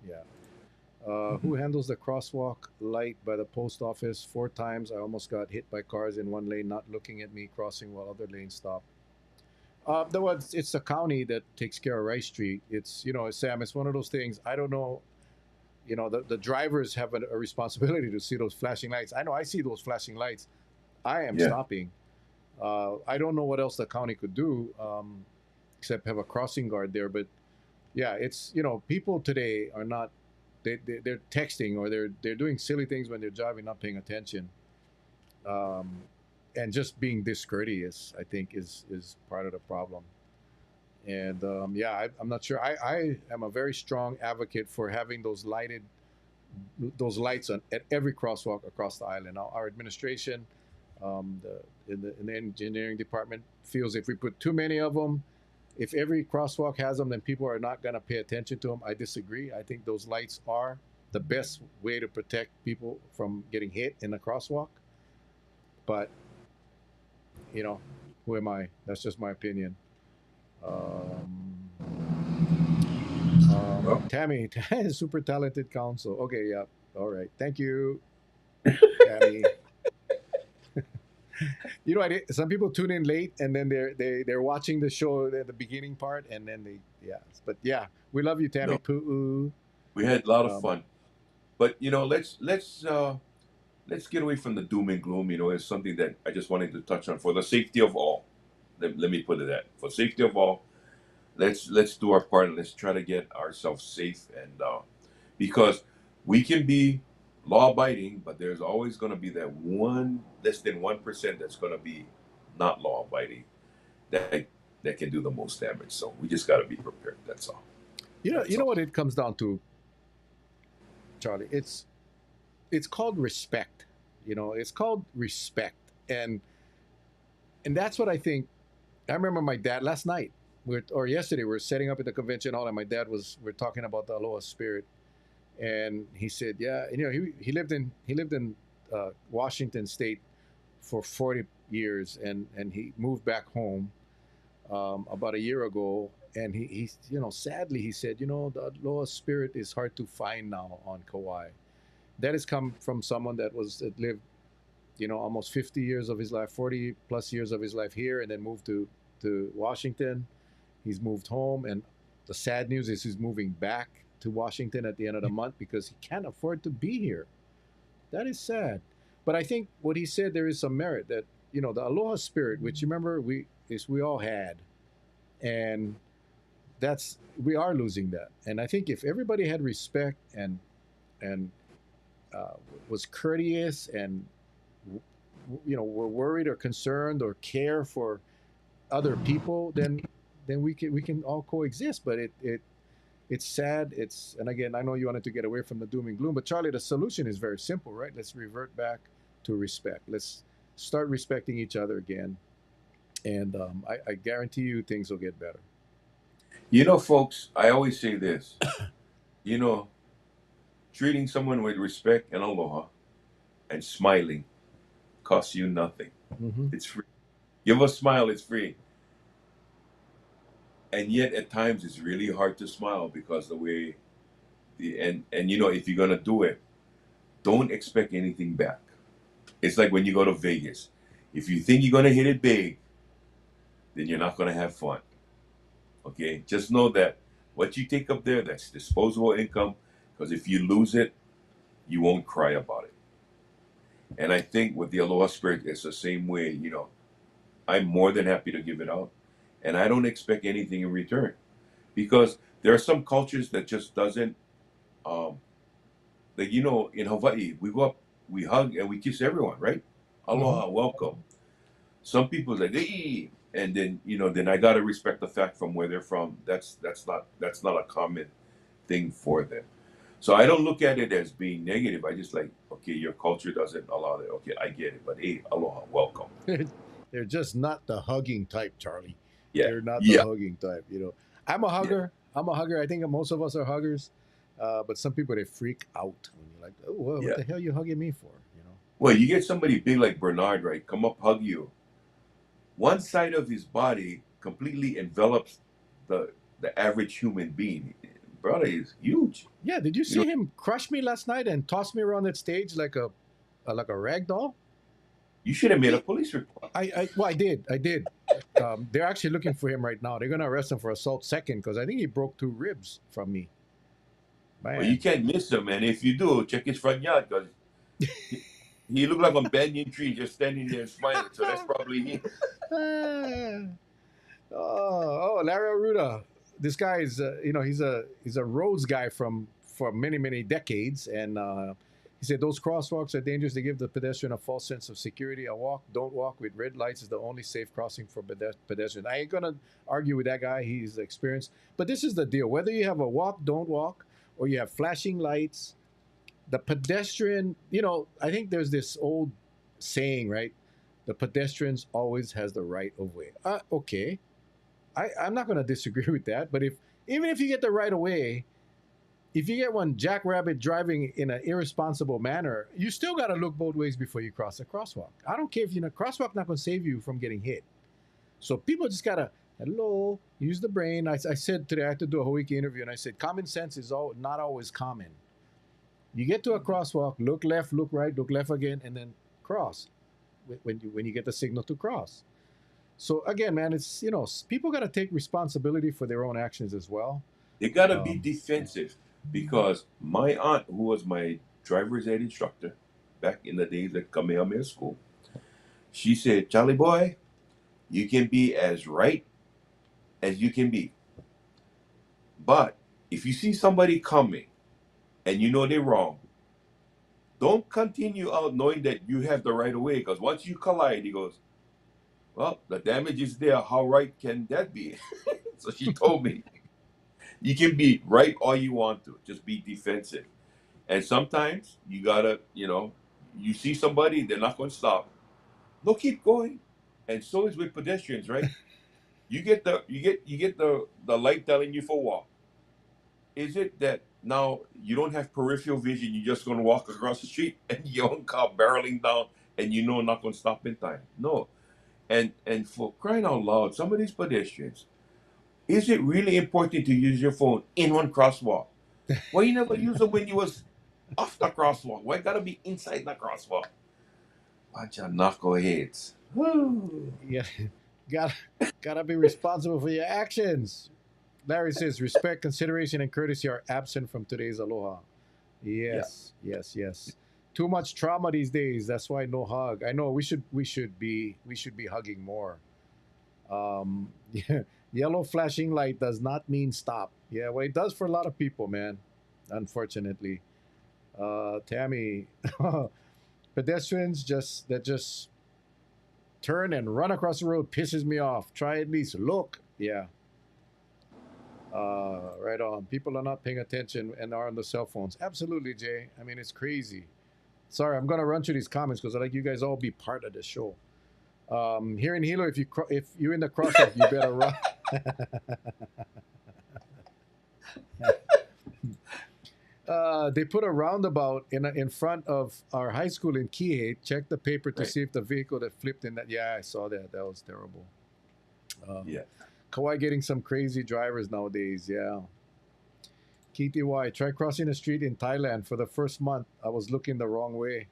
yeah. Hmm. Who handles the crosswalk light by the post office? 4 times I almost got hit by cars in one lane, not looking at me, crossing while other lanes stop. It's the county that takes care of Rice Street. It's Sam. It's one of those things. I don't know. the drivers have a responsibility to see those flashing lights. I know I see those flashing lights. I am Yeah. stopping. I don't know what else the county could do, except have a crossing guard there. But yeah, it's people today are not they're texting, or they're doing silly things when they're driving, not paying attention, um, and just being discourteous. I think is part of the problem. And yeah, I'm not sure. I am a very strong advocate for having those lights at every crosswalk across the island. Our administration, in the engineering department, feels if we put too many of them, if every crosswalk has them, then people are not going to pay attention to them. I disagree. I think those lights are the best way to protect people from getting hit in the crosswalk. But you know, who am I? That's just my opinion. Well, Tammy, super talented counsel. Okay, yeah, all right. Thank you, Tammy. Some people tune in late, and then they're watching the show at the beginning part, and then yeah. But yeah, we love you, Tammy. no, Poo. we had a lot of Um, fun. But let's get away from the doom and gloom. It's something that I just wanted to touch on for the safety of all. Let me put it that for safety of all. Let's do our part and let's try to get ourselves safe and because we can be law abiding, but there's always going to be that one less than 1% that's going to be not law abiding that that can do the most damage. So we just got to be prepared. That's all. you That's know all. what it comes down to, Charlie. It's called respect. It's called respect, and that's what I think. I remember my dad last night, or yesterday, we were setting up at the convention hall, and my dad we're talking about the Aloha Spirit, and he said, yeah, he lived in Washington State for 40 years, and he moved back home about a year ago, and he sadly he said, the Aloha Spirit is hard to find now on Kauai. That has come from someone that lived almost 50 years of his life, 40 plus years of his life here, and then moved to Washington. He's moved home, and the sad news is he's moving back to Washington at the end of the month because he can't afford to be here. That is sad. But I think what he said, there is some merit that the Aloha Spirit, which you remember we all had, and we are losing that. And I think if everybody had respect and uh, was courteous and were worried or concerned or care for other people, then we can all coexist. But it's sad. And again, I know you wanted to get away from the doom and gloom, but Charlie, the solution is very simple, right? Let's revert back to respect. Let's start respecting each other again, and I guarantee you things will get better. Folks, I always say this. You know, treating someone with respect and aloha and smiling costs you nothing. Mm-hmm. It's free. Give a smile, it's free. And yet at times it's really hard to smile because the way and if you're gonna do it, don't expect anything back. It's like when you go to Vegas. If you think you're gonna hit it big, then you're not gonna have fun. Okay? Just know that what you take up there, that's disposable income, because if you lose it, you won't cry about it. And I think with the Aloha Spirit, it's the same way, I'm more than happy to give it out. And I don't expect anything in return. Because there are some cultures that just doesn't um like in Hawaii, we go up, we hug and we kiss everyone, right? Mm-hmm. Aloha, welcome. Some people like, hey, and then I gotta respect the fact from where they're from. That's not a common thing for them. So I don't look at it as being negative. I just like, okay, your culture doesn't allow that. Okay, I get it. But hey, aloha, welcome. They're just not the hugging type, Charlie. Yeah, They're not the yeah, hugging type. I'm a yeah. hugger. I'm a hugger. I think most of us are huggers. But some people, they freak out when you're like, oh, what Yeah. the hell are you hugging me for? Well, you get somebody big like Bernard, right? Come up, hug you. One side of his body completely envelops the the average human being. Brother is huge. Yeah. Did you You know, see him crush me last night and toss me around that stage like a rag doll? you should have made a He, police report. well, I did. They're actually looking for him right now. They're gonna arrest him for assault second because I think he broke two ribs from me. Well, you Man. can't miss him, and if you do, check his front yard because he, he looked like a banyan tree just standing there and smiling. So that's probably him. Ah. Oh, Larry Aruda. This guy is, he's a roads guy from for many many decades, and he said those crosswalks are dangerous. They give the pedestrian a false sense of security. A walk, don't walk with red lights is the only safe crossing for pedestrians. I ain't gonna argue with that guy. He's experienced, but this is the deal. Whether you have a walk, don't walk, or you have flashing lights, the pedestrian. I think there's this old saying, right? The pedestrians always has the right of way. Okay, I'm not going to disagree with that. But even if you get the right of way, if you get one jackrabbit driving in an irresponsible manner, you still got to look both ways before you cross a crosswalk. I don't care if crosswalk not going to save you from getting hit. So people just gotta use the brain. I said today I had to do a whole week interview, and I said common sense is not always common. You get to a crosswalk, look left, look right, look left again, and then cross when you get the signal to cross. So again, man, it's people got to take responsibility for their own actions as well. They gotta be Um, defensive because my aunt, who was my driver's ed instructor back in the days at Kamehameha School, she said, "Charlie boy, you can be as right as you can be, but if you see somebody coming and you know they're wrong, don't continue out knowing that you have the right of way because once you collide, he goes, well, the damage is there. How right can that be?" So she told me, you can be right all you want to, just be defensive. And sometimes you gotta, you see somebody, they're not going to stop. No, keep going. And so is with pedestrians, right? You get the light telling you for walk. Is it that now you don't have peripheral vision? You're just going to walk across the street and your own car barreling down, and you know not going to stop in time. No, and for crying out loud, some of these pedestrians, is it really important to use your phone in one crosswalk? Why you never use it when you was off the crosswalk? Why gotta be inside the crosswalk? Bunch of knuckleheads. Woo. yeah, got gotta be responsible for your actions. Larry says respect, consideration, and courtesy are absent from today's aloha. Yeah. Yes, yes, yes. Too much trauma these days. That's why no hug. I know we should be hugging more. Yeah, yellow flashing light does not mean stop. Yeah, well, it does for a lot of people, man. Unfortunately, Tammy, pedestrians just turn and run across the road pisses me off. Try at least look. Yeah, right on. People are not paying attention and are on the cell phones. Absolutely, Jay. I mean, it's crazy. Sorry, I'm gonna run through these comments because I like you guys all be part of the show. Here in Hilo, if you're in the crosswalk, you better run. They put a roundabout in front of our high school in Kihei. Check the paper to Right. see if the vehicle that flipped in that. Yeah, I saw that. That was terrible. Um, Yeah. Kauai getting some crazy drivers nowadays. Yeah. KTY, try crossing the street in Thailand for the first month. I was looking the wrong way.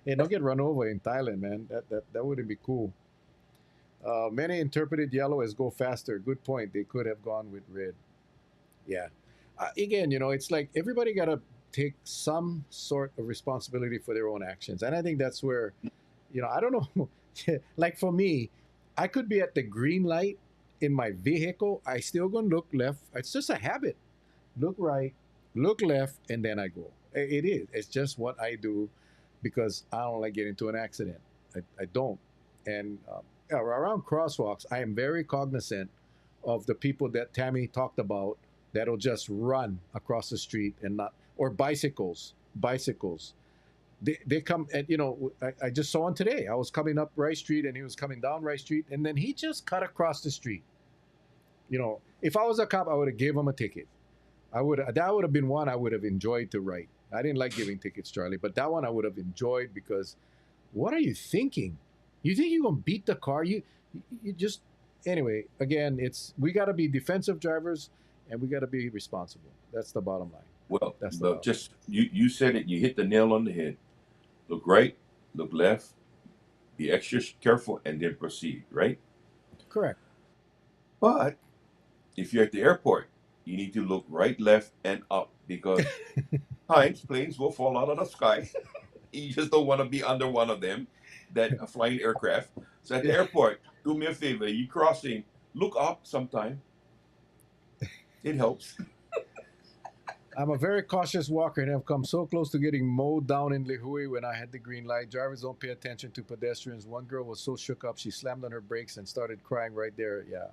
Hey, don't get run over in Thailand, man. That wouldn't be cool. Many interpreted yellow as go faster. Good point. They could have gone with red. Yeah. Again, it's like everybody got to take some sort of responsibility for their own actions. And I think that's where, I don't know. Like for me, I could be at the green light in my vehicle. I still going to look left. It's just a habit. Look right, look left, and then I go. It is. It's just what I do because I don't like getting into an accident. I don't. And yeah, around crosswalks, I am very cognizant of the people that Tammy talked about that'll just run across the street and not, or bicycles. They come and I just saw one today. I was coming up Rice Street and he was coming down Rice Street and then he just cut across the street. If I was a cop, I would have gave him a ticket. That would have been one I would have enjoyed to write. I didn't like giving tickets, Charlie, but that one I would have enjoyed because what are you thinking? You think you're gonna beat the car? You just anyway. Again, we got to be defensive drivers and we got to be responsible. That's the bottom line. Well, That's the look, bottom just you said it. You hit the nail on the head. Look right, look left, be extra careful, and then proceed. Right. line. Correct. But if you're at the airport, you need to look right, left, and up because times planes will fall out of the sky. You just don't want to be under one of them, that a flying aircraft. So at the Yeah. airport, do me a favor. You crossing, look up sometime. It helps. I'm a very cautious walker and have come so close to getting mowed down in Lihui when I had the green light. Drivers don't pay attention to pedestrians. One girl was so shook up she slammed on her brakes and started crying right there. Yeah,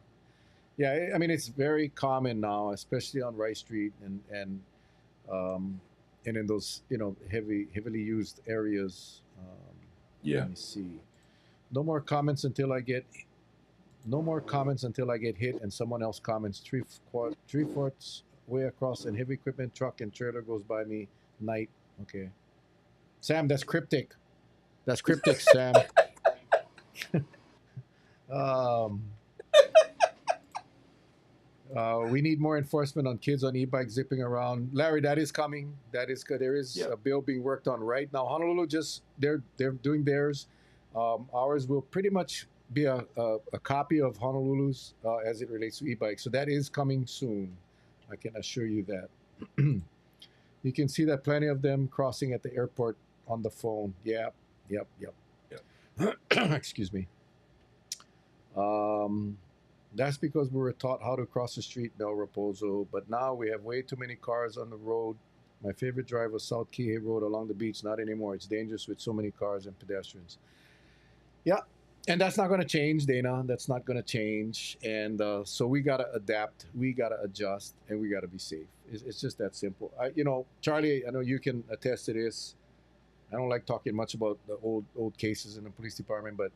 yeah. I mean, it's very common now, especially on Rice Street um, and in those heavily used areas. Yeah. Let me see. No more comments until I get No more comments until I get hit and someone else comments 3/4 way across and heavy equipment truck and trailer goes by me night. Okay. Sam, that's cryptic. That's cryptic, Sam. Um, we need more enforcement on kids on e-bikes zipping around. Larry, that is coming. That is good. There is Yeah. a bill being worked on right now. Honolulu just they're doing theirs. Ours will pretty much be a copy of Honolulu's as it relates to e-bikes. So that is coming soon. I can assure you that. You can see that plenty of them crossing at the airport on the phone. Yep, yep, Yeah. yep. Excuse me. Um, that's because we were taught how to cross the street, Del Raposo. But now we have way too many cars on the road. My favorite drive was South Kihei Road along the beach. Not anymore. It's dangerous with so many cars and pedestrians. Yeah, and that's not going to change, Dana. That's not going to change. And so we got to adapt. We got to adjust, and we got to be safe. It's just that simple. Charlie, I know you can attest to this. I don't like talking much about the old cases in the police department, but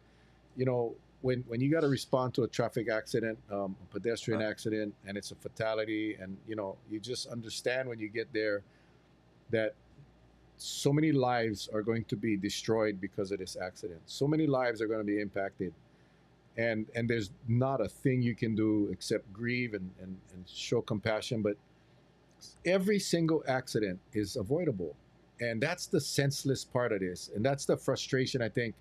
you know, when you got to respond to a traffic accident, a pedestrian accident, and it's a fatality, and you just understand when you get there that so many lives are going to be destroyed because of this accident. So many lives are going to be impacted, and there's not a thing you can do except grieve and show compassion. But every single accident is avoidable, and that's the senseless part of this, and that's the frustration I think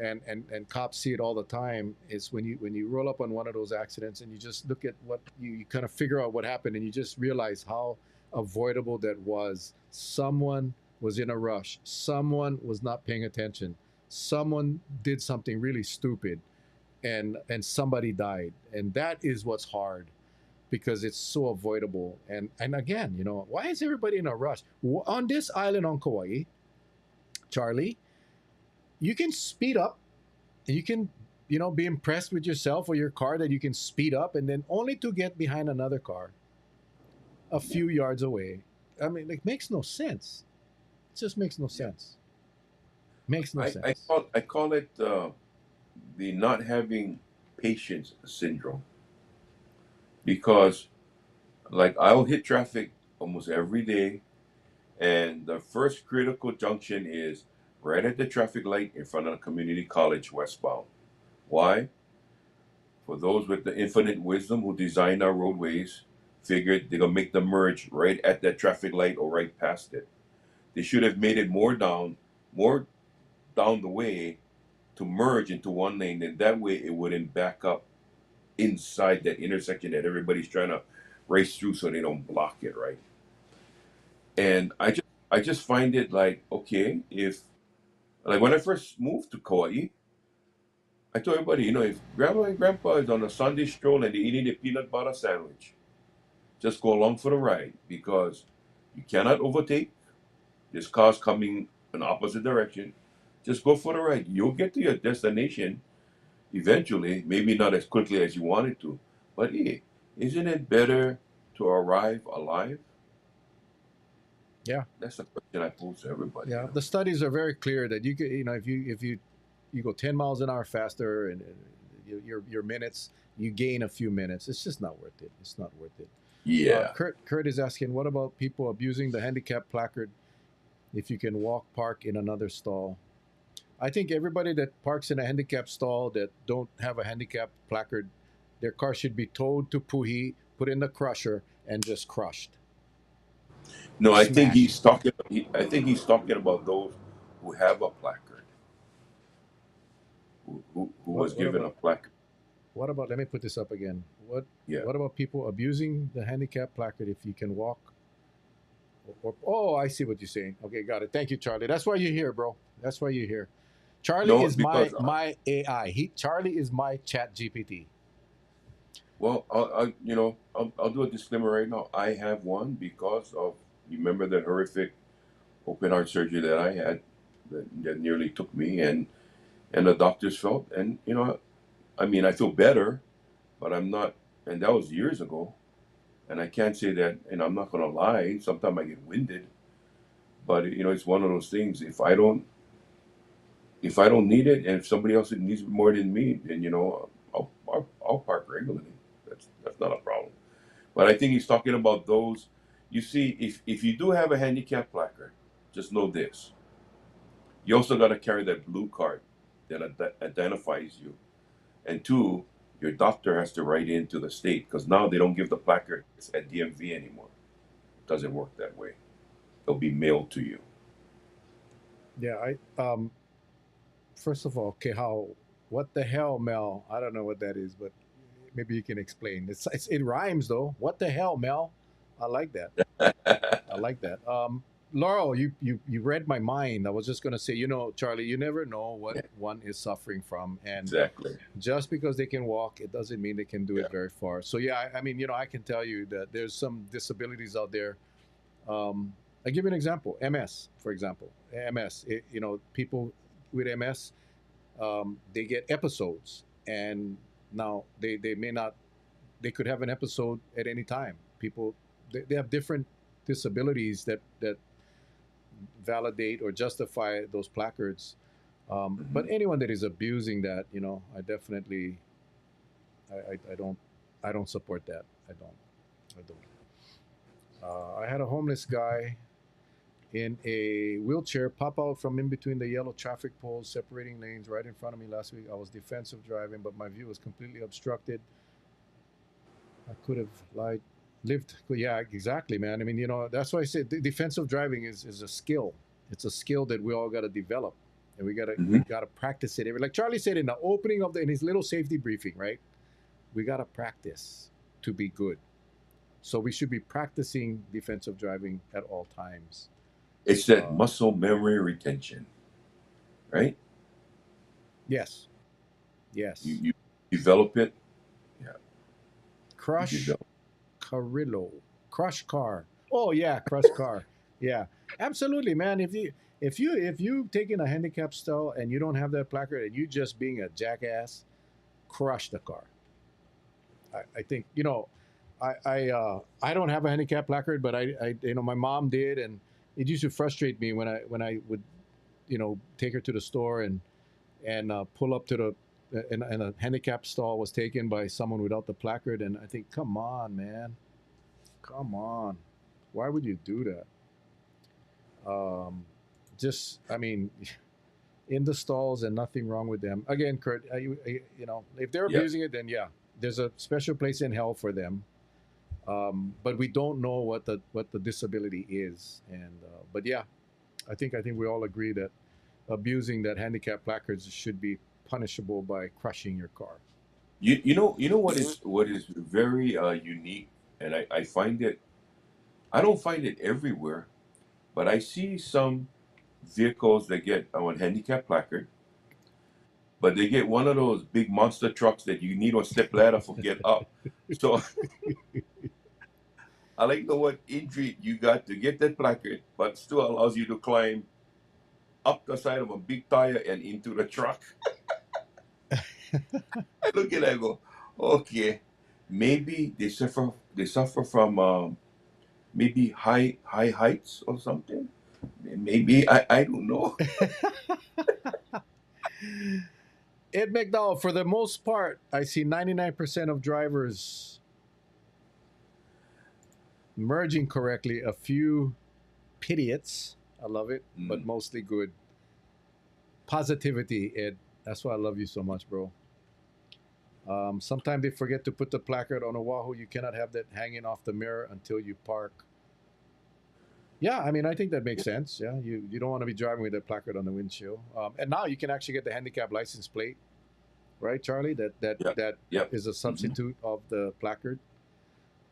and cops see it all the time is when you roll up on one of those accidents and you just look at what you kind of figure out what happened and you just realize how avoidable that was. Someone was in a rush, someone was not paying attention, someone did something really stupid, and somebody died, and that is what's hard because it's so avoidable. And again, why is everybody in a rush on this island on Kauai, Charlie? You can speed up and you can be impressed with yourself or your car that you can speed up and then only to get behind another car a Yeah. few yards away. I mean, it makes no sense. It just makes no Yeah. sense. Makes no I sense. call I call it the not having patience syndrome because like I'll hit traffic almost every day, and the first critical junction is right at the traffic light in front of the community college westbound. Why? For those with the infinite wisdom who designed our roadways, figured they're gonna make the merge right at that traffic light or right past it. They should have made it more down the way to merge into one lane, and that way it wouldn't back up inside that intersection that everybody's trying to race through so they don't block it, right? And I just find it like, okay, if like when I first moved to Kauai, I told everybody, if grandma and grandpa is on a Sunday stroll and they're eating a peanut butter sandwich, just go along for the ride because you cannot overtake. There's cars coming in opposite direction. Just go for the ride. You'll get to your destination eventually, maybe not as quickly as you wanted to. But hey, isn't it better to arrive alive? Yeah. That's the question I pose to everybody, Yeah. The studies are very clear that you could, if you go 10 miles an hour faster and your minutes, you gain a few minutes. It's just not worth it. It's not worth it. Yeah. Kurt is asking, what about people abusing the handicap placard if you can walk park in another stall? I think everybody that parks in a handicap stall that don't have a handicap placard, their car should be towed to Puhi, put in the crusher, and just crushed, No, I think smashed. he's talking about those who have a placard, who What was what given a about placard. What about? Let me put this up again. Yeah. What about people abusing the handicap placard if you can walk? Oh, I see what you're saying. Okay, got it. Thank you, Charlie. That's why you're here, bro. That's why you're here. Charlie No, is because my AI. Charlie is my Chat GPT. well, I'll do a disclaimer right now. I have one because of you remember that horrific open heart surgery that I had that nearly took me, and the doctors felt, and I mean, I feel better, but I'm not, and that was years ago, and I can't say that, and I'm not gonna lie. Sometimes I get winded, but it's one of those things. If I don't need it, and if somebody else needs it more than me, then I'll park regularly. That's not a problem. But I think he's talking about those. You see, if you do have a handicap placard, just know this: you also got to carry that blue card that identifies you. And two, your doctor has to write into the state because now they don't give the placards at DMV anymore. It doesn't work that way. They'll be mailed to you. Yeah, I first of all, okay, how what the hell, Mel? I don't know what that is, but maybe you can explain. It rhymes though. What the hell, Mel? I like that. I like that. Laurel, you read my mind. I was just gonna say, Charlie, you never know what Yeah, one is suffering from, and exactly. just because they can walk, it doesn't mean they can do Yeah. it very far. So yeah, I mean, I can tell you that there's some disabilities out there. I give you an example. MS, for example, MS. People with MS, they get episodes, and now they may not. They could have an episode at any time. People they have different disabilities that validate or justify those placards. But Hmm. anyone that is abusing that, I definitely I don't support that. I don't. I had a homeless guy in a wheelchair pop out from in between the yellow traffic poles separating lanes right in front of me last week. I was defensive driving, but my view was completely obstructed. I could have lived. Yeah, exactly, man. I mean, that's why I said defensive driving is a skill. It's a skill that we all got to develop, and we Hmm. gotta practice it. Like Charlie said in the opening in his little safety briefing, right? We gotta practice to be good. So we should be practicing defensive driving at all times. It's that Um, muscle memory retention, right? yes, You yes. you develop it. Yeah, you Crush develop. Carrillo, Crush Car. Oh yeah, Crush Car. Yeah, absolutely, man. If you taking a handicap stall and you don't have that placard and you just being a jackass, crush the car. I think I don't have a handicap placard, but I my mom did, and it used to frustrate me when I would take her to the store and pull up to the and a handicap stall was taken by someone without the placard, and I think, come on, man, come on, why would you do that? Um, just, I mean, in the stalls and nothing wrong with them. Again, Kurt, if they're Yeah. abusing it, then yeah, there's a special place in hell for them. But we don't know what the disability is, and but yeah, I think we all agree that abusing that handicap placards should be punishable by crushing your car. You know what is very unique, and I find it. I don't find it everywhere, but I see some vehicles that get on handicap placard, but they get one of those big monster trucks that you need a step ladder for get up. So I like to know what injury you got to get that placard, but still allows you to climb up the side of a big tire and into the truck. I look at it and go, okay, maybe they suffer from maybe high heights or something. Maybe I don't know. Ed McDowell, for the most part, I see 99% of drivers merging correctly. A few idiots, I love it, but Mm. mostly good. Positivity, Ed. That's why I love you so much, bro. Sometimes they forget to put the placard on Oahu. You cannot have that hanging off the mirror until you park. Yeah, I mean, I think that makes sense. Yeah, you don't want to be driving with that placard on the windshield. And now you can actually get the handicap license plate right, Charlie? Yep. That Yep. is a Hmm. substitute of the placard.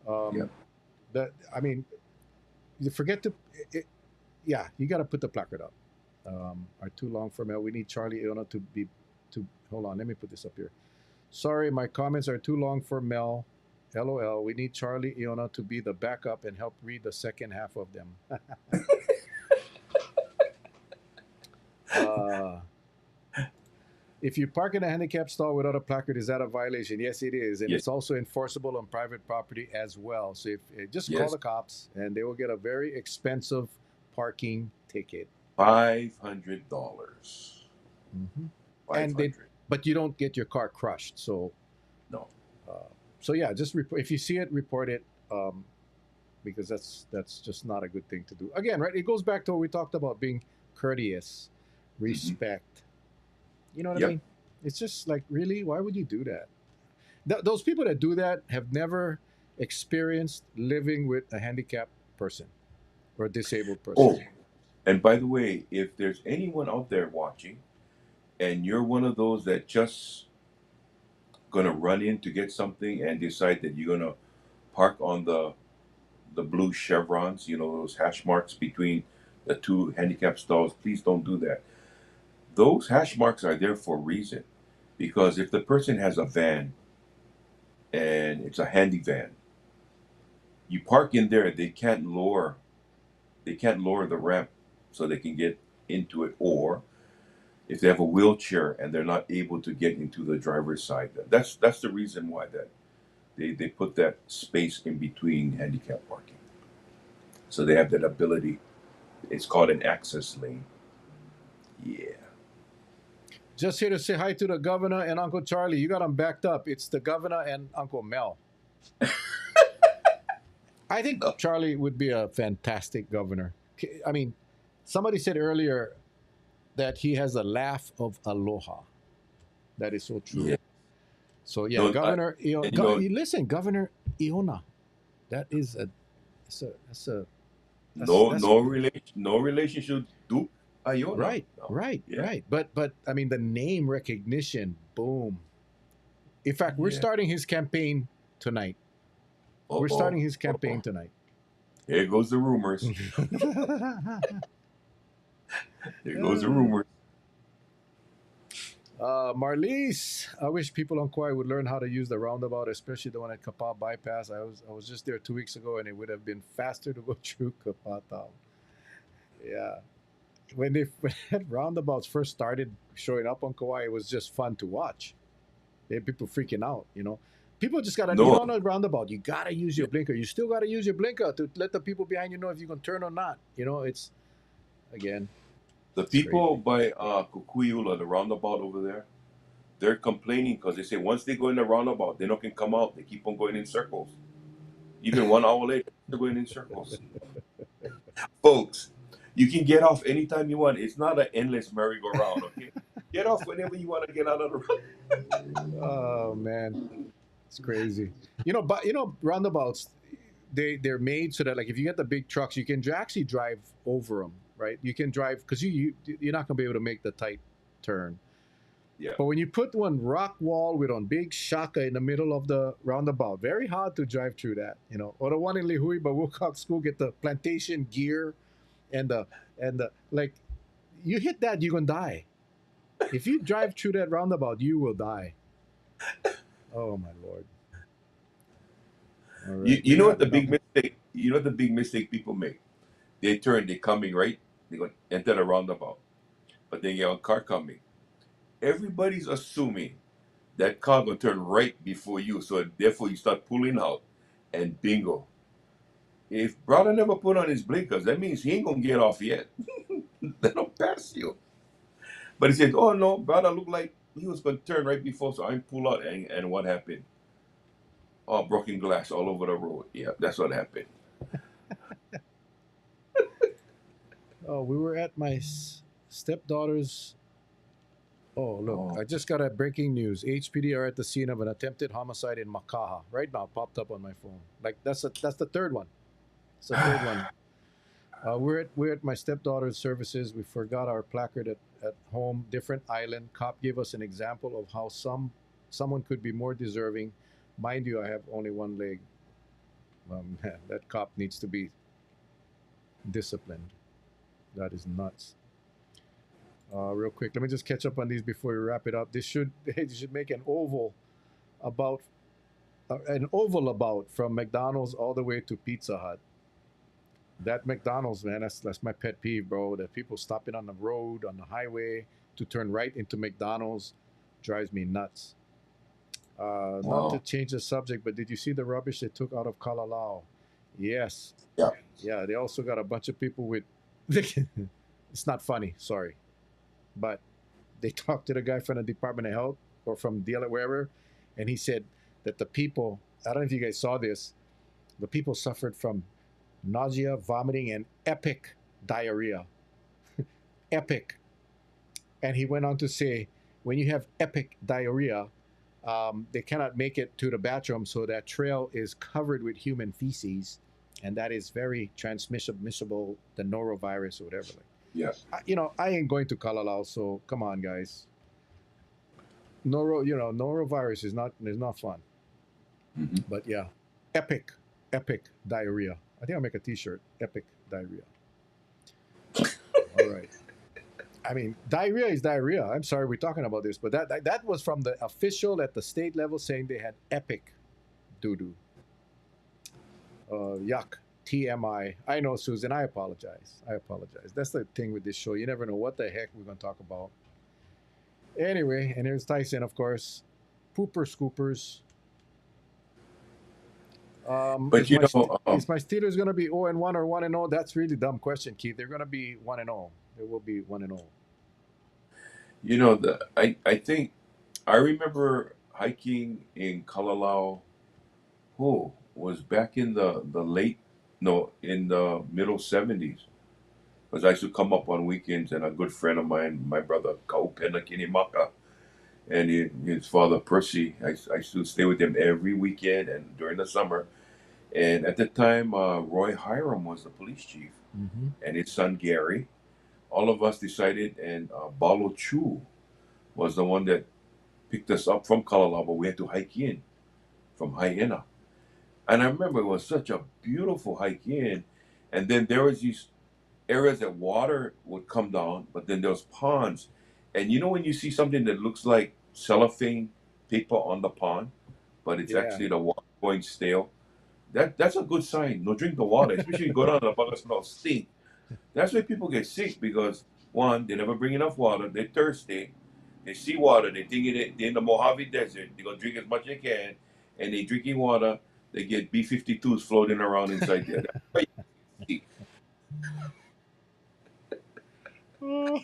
Um, Yep. that I mean, you forget to. It, yeah, you got to put the placard up. Are too long for Mel. We need Charlie Iona to be to. Hold on, let me put this up here. Sorry, my comments are too long for Mel. LOL. We need Charlie Iona to be the backup and help read the second half of them. uh, if you park in a handicap stall without a placard, is that a violation? Yes, it is, and Yes. it's also enforceable on private property as well. So if just call Yes. the cops, and they will get a very expensive parking ticket. $500. Hmm. Five And they, hundred. but you don't get your car crushed. So, No. uh, so yeah, just report if you see it, report it, because that's just not a good thing to do. Again, right? It goes back to what we talked about being courteous, Hmm. respect. You know what I Yep. mean? It's just like, really, why would you do that? Those people that do that have never experienced living with a handicapped person or a disabled person. Oh, and by the way, if there's anyone out there watching, and you're one of those that just gonna run in to get something and decide that you're gonna park on the blue chevrons, those hash marks between the two handicap stalls, please don't do that. Those hash marks are there for a reason. Because if the person has a van and it's a handy van, you park in there, they can't lower the ramp so they can get into it. Or if they have a wheelchair and they're not able to get into the driver's side, that's the reason why that they put that space in between handicap parking. So they have that ability. It's called an access lane. Yeah. Just here to say hi to the governor and Uncle Charlie. You got them backed up. It's the governor and Uncle Mel. I think No. Charlie would be a fantastic governor. I mean, somebody said earlier that he has a laugh of aloha. That is so true. Yeah. So yeah, No, Governor and you know, listen, Governor Iona. That is a no, that's no relationship. Do Iona. right, No. right, Yeah. right. But I mean the name recognition, boom. In fact, we're Yeah. starting his campaign tonight. Uh We're oh. starting his Uh campaign oh. tonight. Here goes the rumors. Here goes the rumors. Marlies, I wish people on Kauai would learn how to use the roundabout, especially the one at Kapaa Bypass. I was just there 2 weeks ago, and it would have been faster to go through Kapaa Town. Yeah, when that roundabouts first started showing up on Kauai, it was just fun to watch. They had people freaking out. People just gotta, No. on a roundabout, you gotta use Yeah. your blinker. You still gotta use your blinker to let the people behind you know if you can turn or not. It's again, The it's people crazy. by Kukuyula, the roundabout over there, they're complaining because they say once they go in the roundabout, they don't can come out. They keep on going in circles. Even 1 hour later, they're going in circles. Folks, you can get off anytime you want. It's not an endless merry-go-round, okay? Get off whenever you want to get out of the road. Oh man, it's crazy. But roundabouts, they're made so that like if you get the big trucks, you can actually drive over them, right? You can drive because you're not gonna be able to make the tight turn. Yeah. But when you put one rock wall with one big shaka in the middle of the roundabout, very hard to drive through that. Or the one in Lihui, but Wilcox School get the plantation gear and the like. You hit that, you're gonna die. If you drive through that roundabout, you will die. Oh my lord! All You, right, you we know what got the big mistake? You know what the big mistake people make? They're coming right. They go enter the roundabout, but they get a car coming. Everybody's assuming that car gonna turn right before you, so therefore you start pulling out, and bingo. If brother never put on his blinkers, that means he ain't gonna get off yet. They don't pass you. But he says, "Oh no, brother looked like he was gonna turn right before, so I pull out." And what happened? Oh, broken glass all over the road. Yeah, that's what happened. Oh, we were at my stepdaughter's. Oh, look, Oh, I just got a breaking news. HPD are at the scene of an attempted homicide in Makaha. Right now, popped up on my phone. Like that's the third one. It's the third one. We're at my stepdaughter's services. We forgot our placard at home. Different island. Cop gave us an example of how someone could be more deserving. Mind you, I have only one leg. Man, that cop needs to be disciplined. That is nuts. Real quick, let me just catch up on these before we wrap it up. They should make about an oval about from McDonald's all the way to Pizza Hut. That McDonald's, man, that's my pet peeve, bro. That people stopping on the road, on the highway to turn right into McDonald's drives me nuts. Not to Wow. change the subject, but did you see the rubbish they took out of Kalalau? Yes. Yeah. Yeah, they also got a bunch of people with. It's not funny, sorry. But they talked to the guy from the Department of Health or from DL wherever, and he said that the people, I don't know if you guys saw this, the people suffered from nausea, vomiting, and epic diarrhea. Epic. And he went on to say, when you have epic diarrhea, they cannot make it to the bathroom, so that trail is covered with human feces, and that is very transmissible, the norovirus or whatever. Like, Yeah. I ain't going to Kalalau, so come on, guys. Norovirus is not fun. Hmm. But yeah, epic, epic diarrhea. I think I'll make a T-shirt. Epic diarrhea. All right. I mean, diarrhea is diarrhea. I'm sorry we're talking about this, but that was from the official at the state level saying they had epic doo doo. Yuck. TMI. I know, Susan. I apologize. I apologize. That's the thing with this show. You never know what the heck we're going to talk about. Anyway, and here's Tyson, of course. Pooper scoopers. But you know, Is my Steelers going to be 0-1 or 1-0? That's really dumb question, Keith. They're going to be 1-0. They will be 1-0. I think I remember hiking in Kalalau. Who was back in the late, no, in the middle '70s. Because I used to come up on weekends, and a good friend of mine, my brother Kaupena Kinimaka, and his father Percy, I used to stay with him every weekend and during the summer. And at the time, Roy Hiram was the police chief, Mm-hmm. and his son Gary. All of us decided, and Balo Chu was the one that picked us up from Kalalaba. We had to hike in from Hyena. And I remember it was such a beautiful hike in. And then there was these areas that water would come down, but then there was ponds. And you know when you see something that looks like cellophane paper on the pond, but it's Yeah. actually the water going stale? That's a good sign. No, drink the water, especially if you go down the bugger smell stink. That's why people get sick because one, they never bring enough water. They're thirsty. They see water. They think they're in the Mojave Desert. They're gonna drink as much as they can, and they drinking water. They get B-52s floating around inside there. That's why you see. Oh,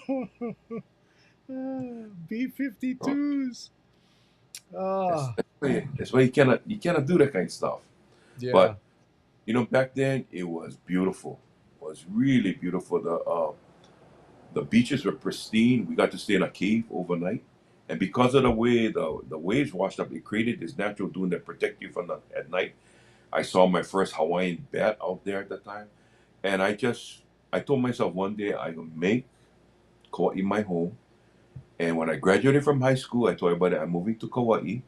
B-52s. that's, Ah, that's why that's why you cannot do that kind of stuff. yeah. But back then it was beautiful. It was really beautiful. The beaches were pristine. We got to stay in a cave overnight. And because of the way the waves washed up, it created this natural dune that protect you from the at night. I saw my first Hawaiian bat out there at the time. And I told myself one day I will make Kauai my home. And when I graduated from high school, I told everybody I'm moving to Kauai.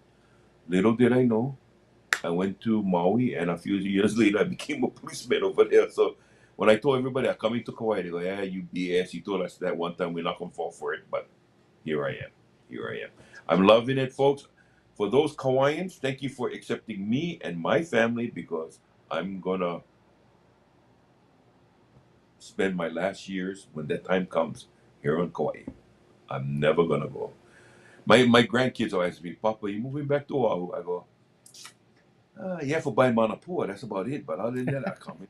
Little did I know, I went to Maui, and a few years later, I became a policeman over there. So when I told everybody I'm coming to Kauai, they go, "Yeah, you BS. You told us that one time. We're not gonna fall for it." But here I am. Here I am. I'm loving it, folks. For those Kauaians, thank you for accepting me and my family because I'm gonna spend my last years when that time comes here on Kauai. I'm never gonna go. My grandkids always ask me, "Papa, you moving back to Oahu?" I go, "Yeah, for buying Manapua. That's about it. But other than that, I come."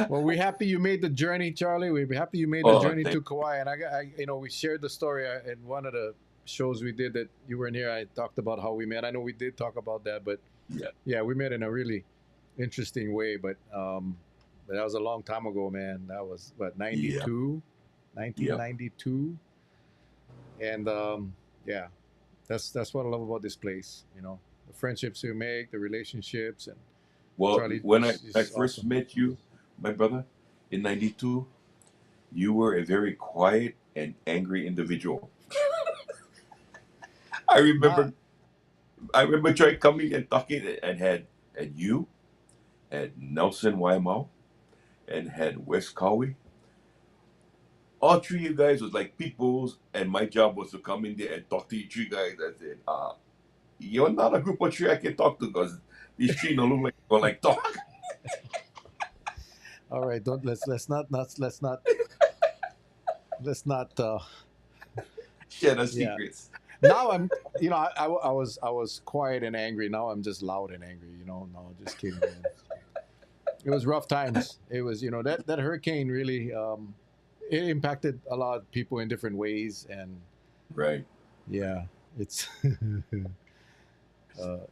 Well, we're happy you made the journey, Charlie. We're happy you made the Oh, journey thank to Kauai. And we shared the story in one of the shows we did that you weren't here. I talked about how we met. I know we did talk about that, but you. Yeah, yeah, we met in a really interesting way. But that was a long time ago, man. That was what, yeah, 92, yeah. 1992, and yeah, that's what I love about this place. The friendships you make, the relationships, and Well, Charlie when I is first awesome. met you, my brother, in '92, you were a very quiet and angry individual. I Not remember, I remember Troy coming and talking and had you, had Nelson Waimau, and had Wes Cowie. All three of you guys was like peoples, and my job was to come in there and talk to you three guys. I said, you're not a group of three I can talk to because these three don't look like they gonna like talk. all right. Don't let's not. Share the Yeah. secrets. Now I'm. I was quiet and angry. Now I'm just loud and angry. No, just kidding, man. It was rough times. It was that hurricane really it impacted a lot of people in different ways, and Right. yeah, it's.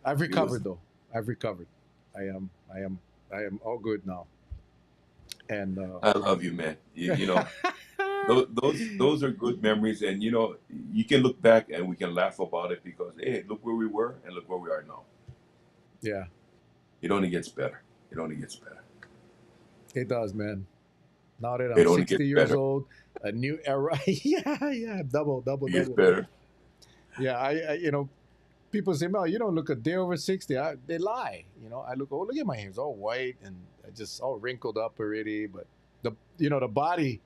I've It was. recovered though. I've recovered. I am. I am. I am all good now. And I love you, man. You know, those are good memories, and you can look back and we can laugh about it because hey, look where we were and look where we are now. yeah, It only gets better. It only gets better. it does, man. Now that I'm It only gets 60 years better. old, a new era. Yeah, yeah, double, double, It gets double. better. Yeah, people say, Mel, you don't look a day over 60. They lie. I look at my hands all white and just all wrinkled up already. But the body,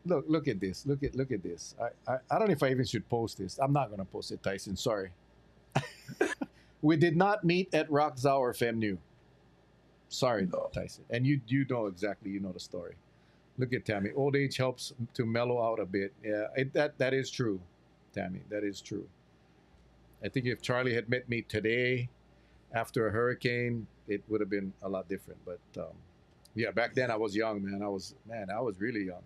look at this. Look at this. I don't know if I even should post this. I'm not going to post it, Tyson. Sorry. We did not meet at Rockzau or FEMNU. Sorry, No. Tyson. And you know exactly, the story. Look at Tammy. Old age helps to mellow out a bit. Yeah, that is true, Tammy. That is true. I think if Charlie had met me today after a hurricane, it would have been a lot different. But yeah, back then I was young, man. I was really young.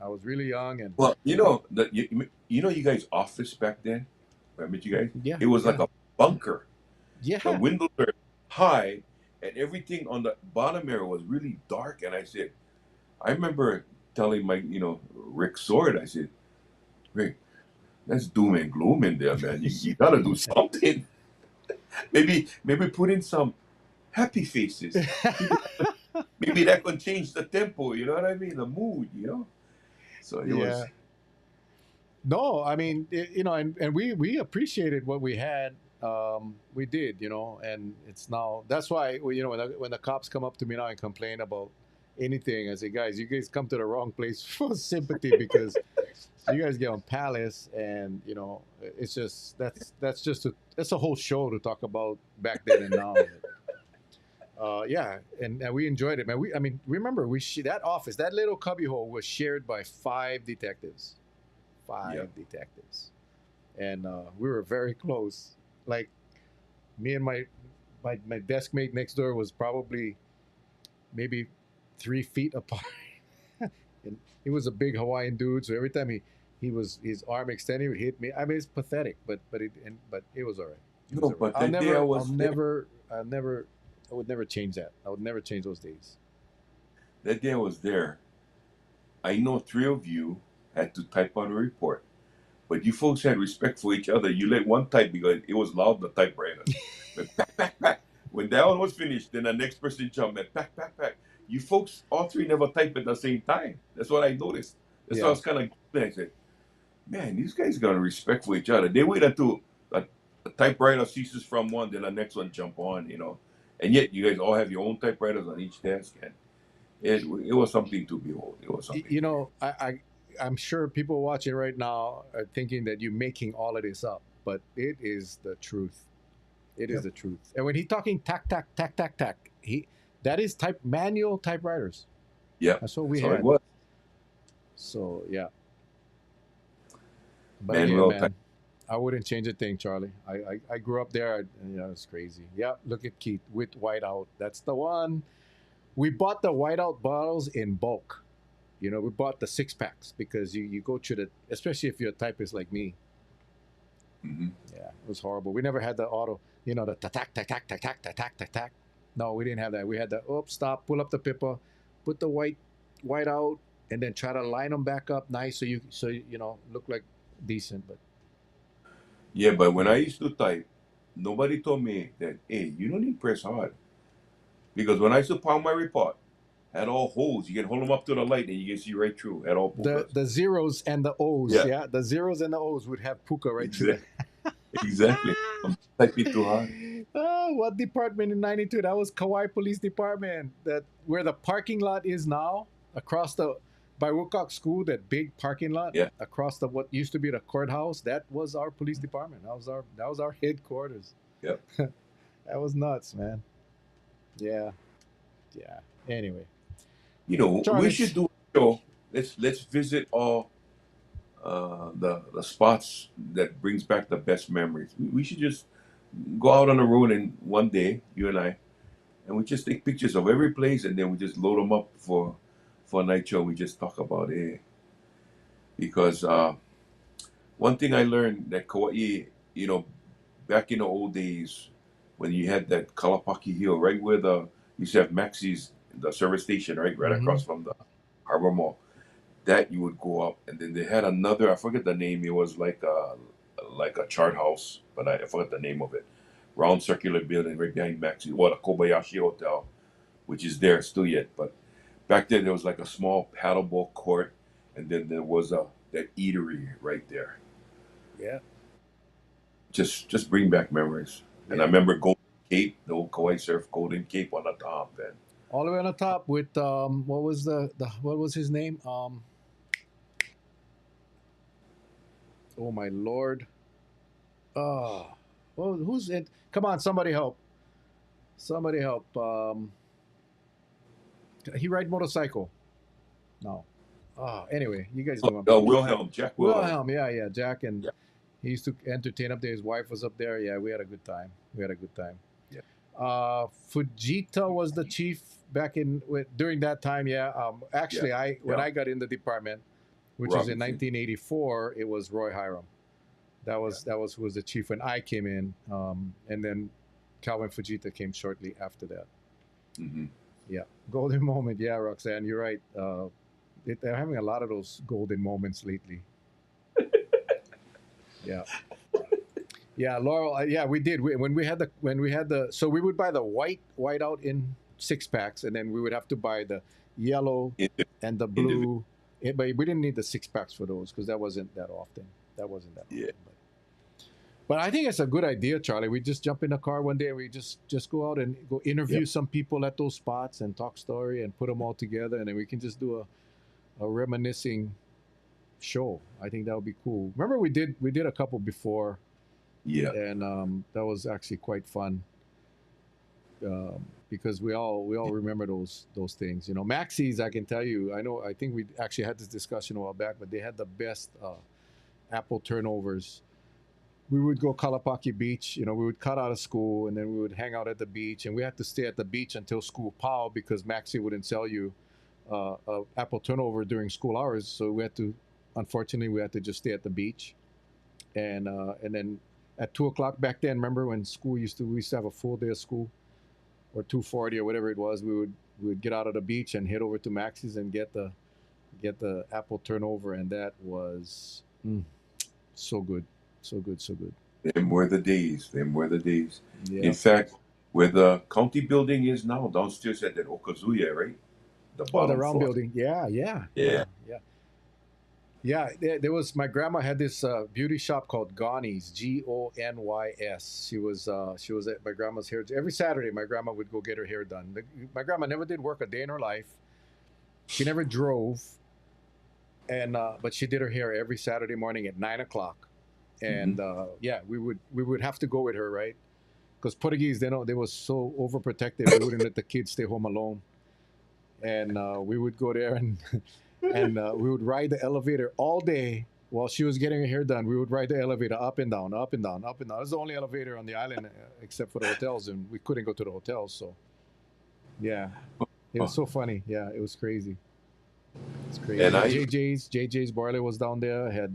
I was really young, and Well, you guys' office back then. When I met you guys, yeah, it was like yeah, a bunker. The yeah, windows are high, and everything on the bottom area was really dark. And I remember telling my, Rick Sword, I said, Rick, that's doom and gloom in there, man. You gotta do something. Maybe put in some happy faces. Maybe, maybe that could change the tempo. You know what I mean? The mood. So it was. yeah. No, I mean, and we appreciated what we had. We did, and it's now that's why when the cops come up to me now and complain about anything, I say, guys, you guys come to the wrong place for sympathy because you guys get on Palace, and it's just that's a whole show to talk about back then and now. Yeah, and we enjoyed it, man. I mean, remember that office, that little cubbyhole was shared by five detectives, Yeah. and we were very close. Like me and my desk mate next door was probably maybe 3 feet apart. And he was a big Hawaiian dude, so every time he was his arm extended, he would hit me. I mean, it's pathetic, but it was all right. It was No, all right. but that day I I'll was there. never, I would never change that. I would never change those days. That day I was there. I know three of you had to type on a report, but you folks had respect for each other. You let one type because it was loud, the typewriter. But pack, pack, pack. When that one was finished, then the next person jumped and pack, pack, pack. You folks, all three never typed at the same time. That's what I noticed. That's why I Yeah, was kind of, I said, man, these guys got a respect for each other. They wait until a typewriter ceases from one, then the next one jump on. And yet you guys all have your own typewriters on each desk, and it was something to behold. It was something to behold. I'm sure people watching right now are thinking that you're making all of this up, but it is the truth. It is Yep. the truth. And when he's talking tack tack tack tack tack, that is manual typewriters. Yeah, That's what we that's how it had. was. So yeah. But again, Manuel type. man, I wouldn't change a thing, Charlie. I grew up there. It's crazy. Yeah, look at Keith with whiteout. That's the one. We bought the whiteout bottles in bulk. We bought the 6 packs because you go through especially if you're a typist like me. Hmm. Yeah, it was horrible. We never had the auto, the tack tack tack tack tack tack tack tack tack. No, we didn't have that. We had the stop, pull up the pipper, put the white out, and then try to line them back up nice so look like decent. But Yeah, but when I used to type, nobody told me that, hey, you don't need to press hard. Because when I used to pound my report, had all holes. You can hold them up to the light and you can see right through. Had all pukas. The zeros and the O's, Yeah, yeah, the zeros and the O's would have puka right through exactly. Exactly. I'm typing too hard. there. Oh, what department in '92? That was Kauai Police Department. That where the parking lot is now, across the by Woodcock School, that big parking lot Yeah. across the what used to be the courthouse. That was our police department. That was our headquarters. Yeah. That was nuts, man. Yeah, yeah. Anyway, We Charlie. should do a show. Let's visit all the spots that brings back the best memories. We should just go out on the road and one day, you and I, and we just take pictures of every place and then we just load them up for a night show. We just talk about it because one thing I learned that Kauai, you know, back in the old days when you had that Kalapaki Hill, right where the you used to have Maxi's, the service station, right Mm-hmm. across from the Harbor Mall. That you would go up, and then they had another. I forget the name. It was like a chart house, but I forgot the name of it. Round circular building right behind Maxi, well, the Kobayashi Hotel, which is there still yet. But back then there was like a small paddleball court, and then there was a that eatery right there. Yeah, Just bring back memories. And I yeah. remember Golden Cape, the old Kauai Surf Golden Cape on the top, man. All the way on the top with what was the what was his name? Oh my lord. Oh, well, who's it? Come on, somebody help! Somebody help! He ride motorcycle. No. Anyway, you guys know him. Wilhelm, Jack Wilhelm. Wilhelm, yeah, yeah, Jack, and Yeah, he used to entertain up there. His wife was up there. Yeah, we had a good time. We had a good time. yeah. Fujita was the chief back in during that time. Yeah. Yeah, Actually, I when yeah. I got in the department, which was in Robinson. 1984, it was Roy Hiram. Yeah. That was who was the chief when I came in, and then Calvin Fujita came shortly after that. Hmm. Yeah, golden moment. Yeah, Roxanne, you're right. They're having a lot of those golden moments lately. Yeah, yeah, Laurel. Yeah, we did. When we had the so we would buy the white out in 6 packs, and then we would have to buy the yellow and the Individual. blue. But we didn't need the 6 packs for those because that wasn't that often. That wasn't that Yeah. often. But I think it's a good idea, Charlie. We just jump in the car one day and we just go out and go interview Yep. some people at those spots and talk story and put them all together, and then we can just do a reminiscing show. I think that would be cool. Remember we did a couple before, Yeah. and that was actually quite fun because we all remember those things. You know, Maxis. I can tell you. I know. I think we actually had this discussion a while back, but they had the best apple turnovers. We would go Kalapaki Beach. You know, we would cut out of school and then we would hang out at the beach, and we had to stay at the beach until school pow because Maxi wouldn't sell you apple turnover during school hours. So we had to, unfortunately, we had to just stay at the beach, and then at 2 o'clock back then. Remember when school we used to have a full day of school, or 2:40 or whatever it was. We would get out of the beach and head over to Maxi's and get the apple turnover, and that was so good, so good, so good. Them were the days. Them were the days. In Yeah. fact, where the county building is now, downstairs at that Okazuya, right? The Oh, the bottom round floor. building. Yeah, yeah, Yeah. yeah, yeah. Yeah, there was my grandma had this beauty shop called Gonny's, Gonys. She was at my grandma's hair every Saturday. My grandma would go get her hair done. My grandma never did work a day in her life. She never drove, and but she did her hair every Saturday morning at 9 o'clock. Hmm. And yeah, we would have to go with her, right? Because Portuguese, they were so overprotective. They wouldn't let the kids stay home alone, and we would go there and and we would ride the elevator all day while she was getting her hair done. We would ride the elevator up and down, up and down, up and down. It was the only elevator on the island except for the hotels, and we couldn't go to the hotels. So yeah, it was Oh, so funny. Yeah, it was crazy. It's crazy. and Yeah, I, JJ's Barley was down there. yeah,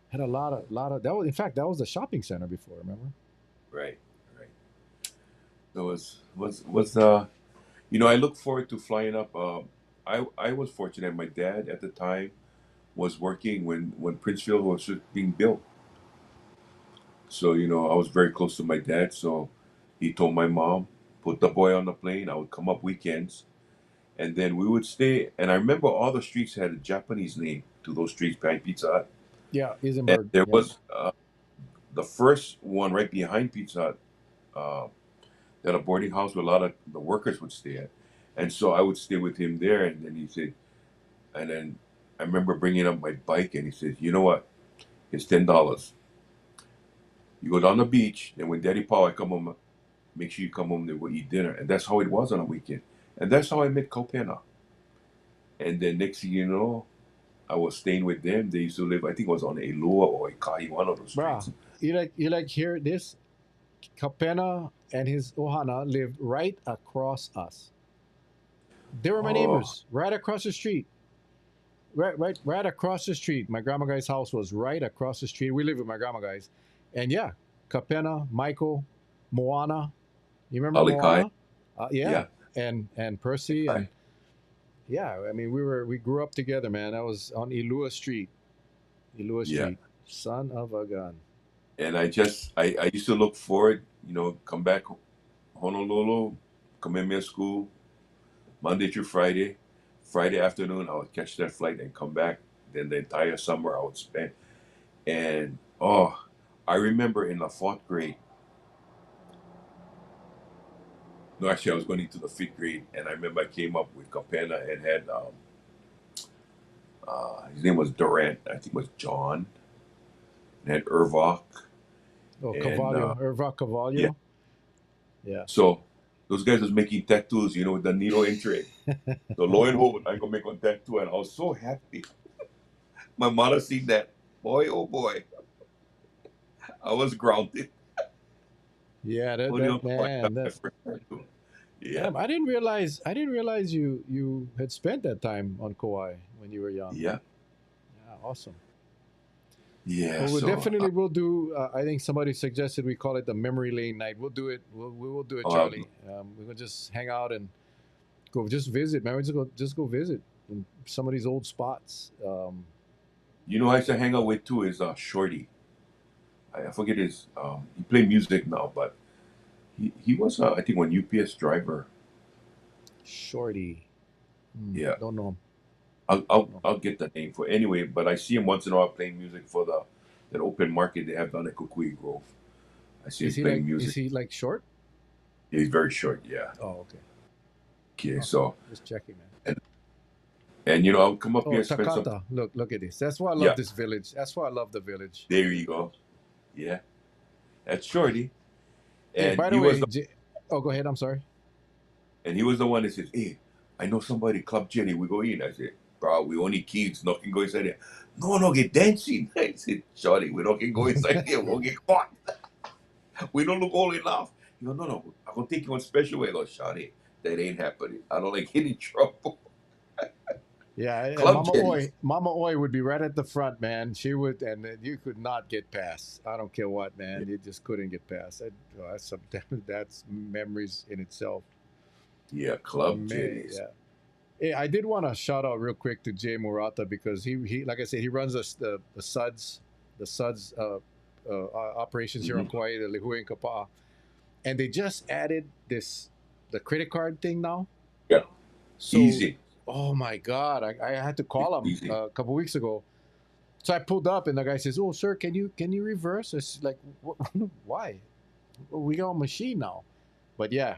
Had a lot of that was in fact that was the shopping center before. Remember? right, right. So I look forward to flying up. I was fortunate. My dad at the time was working when Princeville was just being built. So I was very close to my dad. So he told my mom, put the boy on the plane. I would come up weekends, And then we would stay. And I remember all the streets had a Japanese name to those streets behind Pizza Hut. Yeah, And Isenberg. there Yeah. was the first one right behind Pizza Hut, uh, that a boarding house where a lot of the workers would stay at. And so I would stay with him there. And then he said, and then I remember bringing up my bike, and he said, you know what? It's $10. You go down the beach, and when Daddy Paul I come home, make sure you come home and we'll eat dinner. And that's how it was on a weekend. And that's how I met Copena. And then next thing you know, I was staying with them. They used to live, I think it was on Elua or Ikai, one of those Bruh, streets. you like hear this? Capena and his Ohana lived right across us. They were my Oh, neighbors, right across the street. Right across the street. My grandma guy's house was right across the street. We lived with my grandma guys. And yeah, Capena, Michael, Moana. You remember Alikai. Moana? Yeah. Yeah, And Percy and Alikai. yeah, I mean we grew up together, man. That was on Ilua Street. Ilua Yeah. Street. Son of a gun. And I used to look forward, come back Honolulu, come in school, Monday through Friday. Friday afternoon, I would catch that flight and come back. Then the entire summer I would spend. And oh, I remember in the fourth grade, no, actually, I was going into the fifth grade, and I remember I came up with Capena and had, his name was Durant, I think it was John, and had Irvok, Oh, and Cavallo, Irva yeah. Cavallo. Yeah. So those guys was making tattoos, with the needle entry. So lo and behold, I go make one tattoo, and I was so happy. My mother seen that. Boy, oh boy, I was grounded. Yeah, that Only that on I got man, my that first tattoo. Yeah, damn, I didn't realize you had spent that time on Kauai when you were young. yeah, Yeah, awesome. yeah. Well, we So, definitely will do. I think somebody suggested we call it the memory lane night. We'll do it. We will do it, uh, Charlie. We will just hang out and go just visit. Man, we just go visit in some of these old spots. I used to hang out with too is Shorty. I forget his. He play music now, but he was I think one UPS driver. Shorty, Yeah, don't know him. I'll Don't I'll, know. I'll get the name for anyway. But I see him once in a while playing music for the that open market they have down at Kukui Grove. I see him Is he playing like? Is music. he like short? He's very short. Yeah. Oh, okay. Okay. Okay. So Just checking, man. and I'll come up Oh, here spend some. Takata. Look at this. That's why I love Yeah. this village. That's why I love the village. There you go. Yeah. That's Shorty, Hey, and by the way, oh, go ahead. I'm sorry. he was the one that says, "Hey, I know somebody Club Jenny. We go in." I said, "Bro, we only kids. No can go inside there." No, no, get dancing. I said, "Shorty, we don't can go inside there. We'll get caught. We don't look old enough." He goes, "No, no, I'm gonna take you on special way." I go, "Shorty, that ain't happening. I don't like getting in trouble." Yeah, and Club Mama Jenny's. Oi, Mama Oi would be right at the front, man. She would, and you could not get past. I don't care what, man. You just couldn't get past. That's some, that's memories in itself. Yeah, Club Man, Jenny's. yeah. Hey, I did want to shout out real quick to Jay Murata because he like I said, he runs the suds operations here on Hmm. Kauai, the Lihui and Kapaa, and they just added the credit card thing now. Yeah, So, easy. oh my God, I had to It's call him easy. a couple weeks ago. So I pulled up, and the guy says, "Oh, sir, can you reverse?" It's like, why? We got a machine now. But yeah,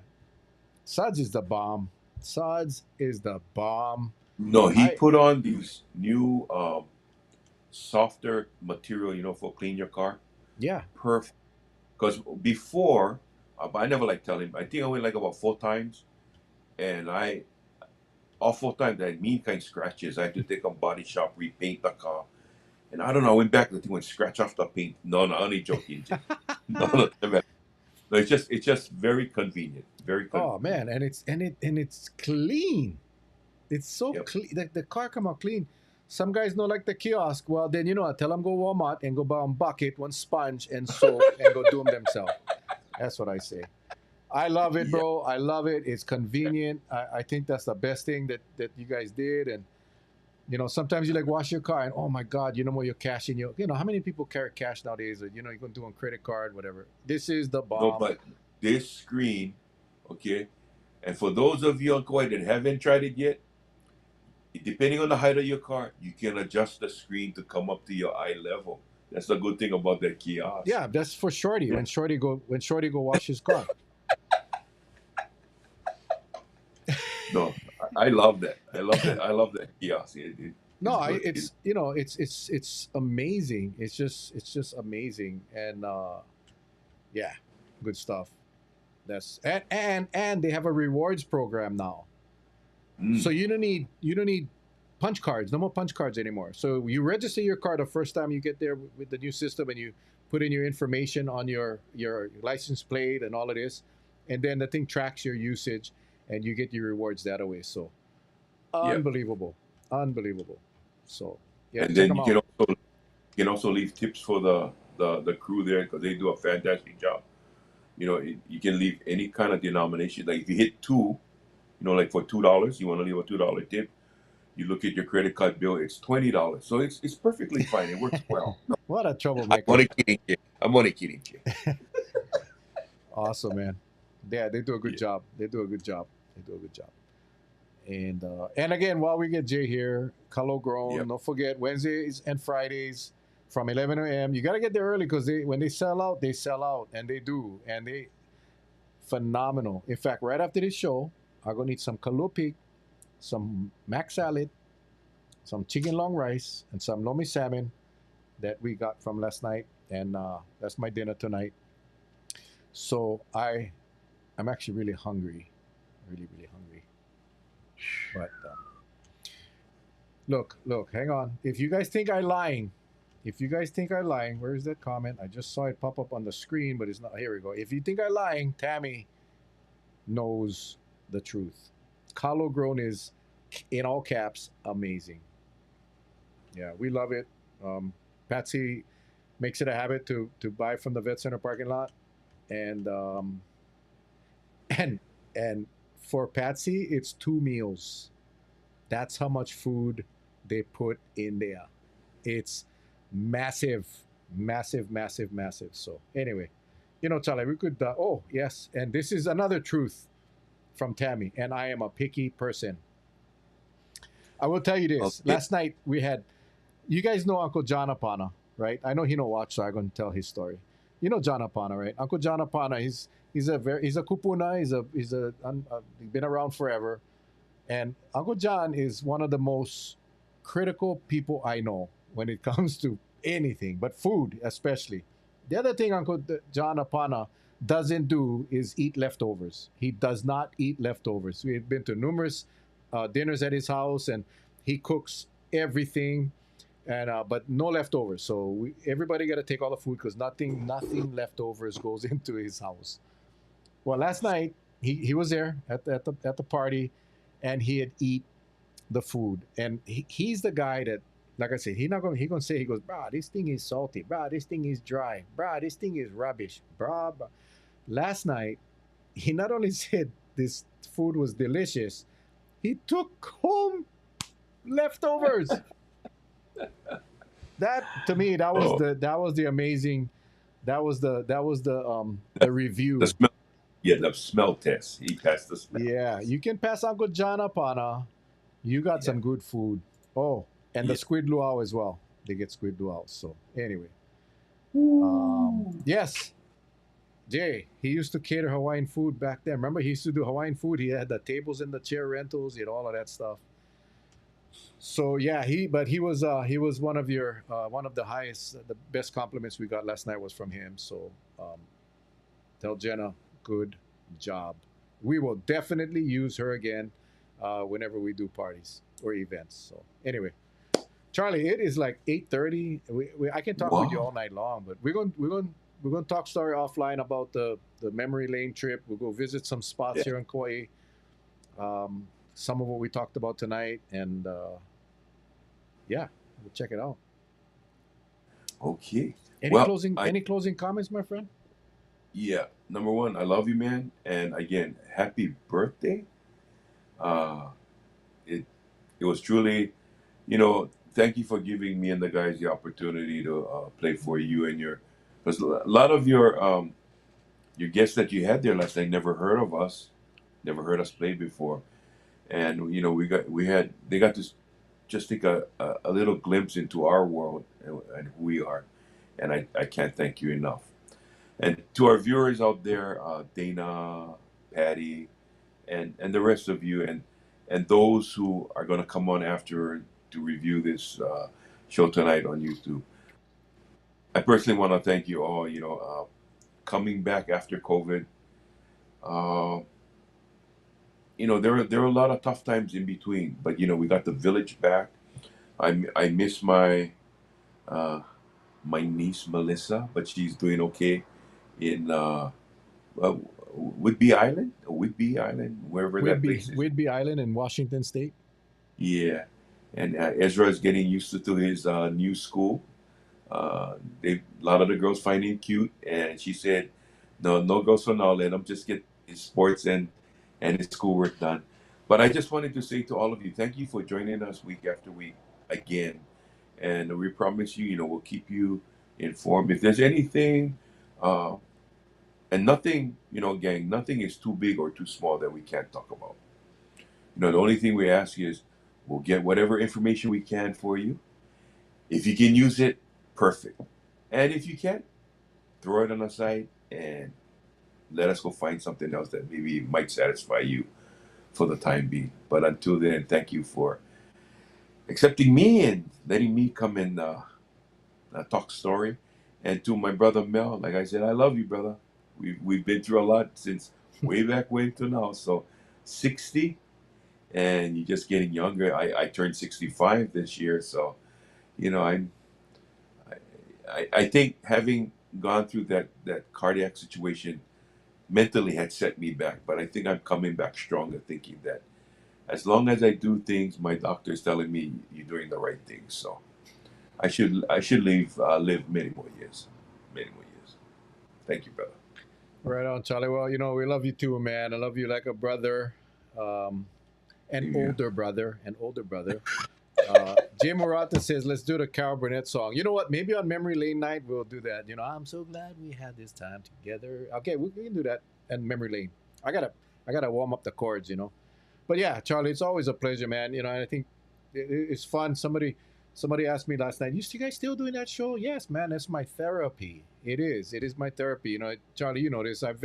Suds is the bomb. Suds is the bomb. No, he I put on these new softer material, for clean your car. Yeah, Perfect. Because before, but I never like telling him. I think I went like about 4 times, and all 4 times I had mean kind of scratches. I had to take a body shop, repaint the car, and I don't know. I went back. The thing went scratch off the paint. No, no, only joking. No, no, never. No, it's just very convenient. Very oh convenient. man, and it's clean. It's so Yep. clean. The car come out clean. Some guys know like the kiosk. Well, then I tell them go Walmart and go buy one bucket, one sponge, and soap, and go do them themselves. That's what I say. I love it, Yeah. bro. I love it. It's convenient. I think that's the best thing that you guys did. And sometimes you like wash your car and oh my God, what you're cashing how many people carry cash nowadays? Or, you're going to do on credit card, whatever. This is the No, bomb. but this screen, okay. And for those of you on Kauai that haven't tried it yet, depending on the height of your car, you can adjust the screen to come up to your eye level. That's the good thing about that kiosk. Yeah, that's for Shorty. When Shorty go wash his car. No, I love that. I love that. I love that kiosk. No, It's good. it's amazing. It's just amazing, and yeah, good stuff. That's and they have a rewards program now. So Mm, you don't need punch cards. No more punch cards anymore. So you register your car the first time you get there with the new system, and you put in your information on your license plate and all of this, and then the thing tracks your usage, and you get your rewards that way. So yeah. unbelievable, unbelievable. So yeah, And check then them out. you can also leave tips for the crew there because they do a fantastic job. You can leave any kind of denomination. Like if you hit two, like for $2, you want to leave a $2 tip. You look at your credit card bill, it's $20. So it's perfectly fine. It works well. No, What a I'm troublemaker. only kidding you. I'm only kidding you. Awesome, man. Yeah, they do a good Yeah. job. They do a good job. They do a good job. And again, while we get Jay here, Calo Grown, Yep. don't forget Wednesdays and Fridays from 11 a.m. You got to get there early because when they sell out, they sell out, and they do, and they phenomenal. In fact, right after this show, I'm gonna eat some kalupik, some mac salad, some chicken long rice, and some lomi salmon that we got from last night, and that's my dinner tonight. So I'm actually really hungry, really really hungry. But look, hang on. If you guys think I'm lying, where's that comment? I just saw it pop up on the screen, but it's not. Here we go. If you think I'm lying, Tammy knows the truth. Carlo Grown is, in all caps, amazing. Yeah, we love it. Patsy makes it a habit to buy from the vet center parking lot, and and and for Patsy, it's 2 meals. That's how much food they put in there. It's massive, massive, massive, massive. So anyway, Charlie, we could. Oh yes, and this is another truth from Tammy. And I am a picky person. I will tell you this. Okay. Last night we had. You guys know Uncle John Apana, right? I know he don't watch, so I'm going to tell his story. You know John Apana, right? Uncle John Apana. He's a kupuna. He's been around forever. And Uncle John is one of the most critical people I know when it comes to anything, but food especially. The other thing Uncle John Apana doesn't do is eat leftovers. He does not eat leftovers. We've been to numerous dinners at his house, and he cooks everything, and but no leftovers. So everybody got to take all the food because nothing leftovers goes into his house. Well, last night he was there at the party, and he had eat the food, and he's the guy that, like I said, he gonna say, he goes, "Brah, this thing is salty, brah, this thing is dry, brah, this thing is rubbish, brah, brah." Last night he not only said this food was delicious, he took home leftovers. That, to me, that was Oh, the amazing, the the review. smell. Yeah, the smell test. He passed the smell. Yeah, you can pass Uncle John Apana. You got Yeah. some good food. Oh, and the Yeah. squid luau as well. They get squid luau. So anyway, Ooh. yes, Jay. He used to cater Hawaiian food back then. Remember, he used to do Hawaiian food. He had the tables and the chair rentals. He had all of that stuff. So yeah, he was one of the highest, the best compliments we got last night was from him. So tell Jenna, good job. We will definitely use her again whenever we do parties or events. So anyway, Charlie, it is like 8:30. I can talk with you all Wow. night long, but we're going to talk story offline about the memory lane trip. We'll go visit some spots Yeah. here in Kauai. Some of what we talked about tonight, and yeah, we'll check it out. Okay. Any Well, closing I any closing comments, my friend? yeah. Number one, I love you, man, and again, happy birthday. Uh, it it was truly, thank you for giving me and the guys the opportunity to play for you and because a lot of your guests that you had there last night never heard of us, never heard us play before. And they got to just take a little glimpse into our world and who we are. And I can't thank you enough. And to our viewers out there, Dana, Patty, and the rest of you, and those who are going to come on after to review this show tonight on YouTube. I personally want to thank you all. Coming back after COVID, uh, there were a lot of tough times in between, but we got the village back. I miss uh, my niece Melissa, but she's doing okay in uh, Whidbey Island, wherever that place is. Whidbey Island in Washington State. Yeah, and Ezra is getting used to his new school. A lot of the girls find him cute, and she said, "No, no girls for now. Let him just get his sports and his schoolwork done." But I just wanted to say to all of you, thank you for joining us week after week again, and we promise you, we'll keep you informed if there's anything, uh, and nothing, gang, nothing is too big or too small that we can't talk about. The only thing we ask is we'll get whatever information we can for you. If you can use it, perfect. And if you can't, throw it on the side and let us go find something else that maybe might satisfy you for the time being. But until then, thank you for accepting me and letting me come and talk story. And to my brother Mel, like I said, I love you, brother. We've been through a lot since way back when to now. So 60, and you're just getting younger. I turned 65 this year, so I'm I think having gone through that cardiac situation mentally had set me back, but I think I'm coming back stronger, thinking that as long as I do things, my doctor is telling me you're doing the right things. So I should live many more years, many more years. Thank you, brother. Right on, Charlie. Well, we love you too, man. I love you like a brother, um, an Yeah. older brother, an older brother. Jay Morata says, let's do the Carol Burnett song. You know what? Maybe on Memory Lane night, we'll do that. I'm so glad we had this time together. Okay, we can do that at Memory Lane. I gotta warm up the chords. But yeah, Charlie, it's always a pleasure, man. And I think it's fun. Somebody asked me last night, you guys still doing that show? Yes, man, that's my therapy. It is. It is my therapy. Charlie, you know this. I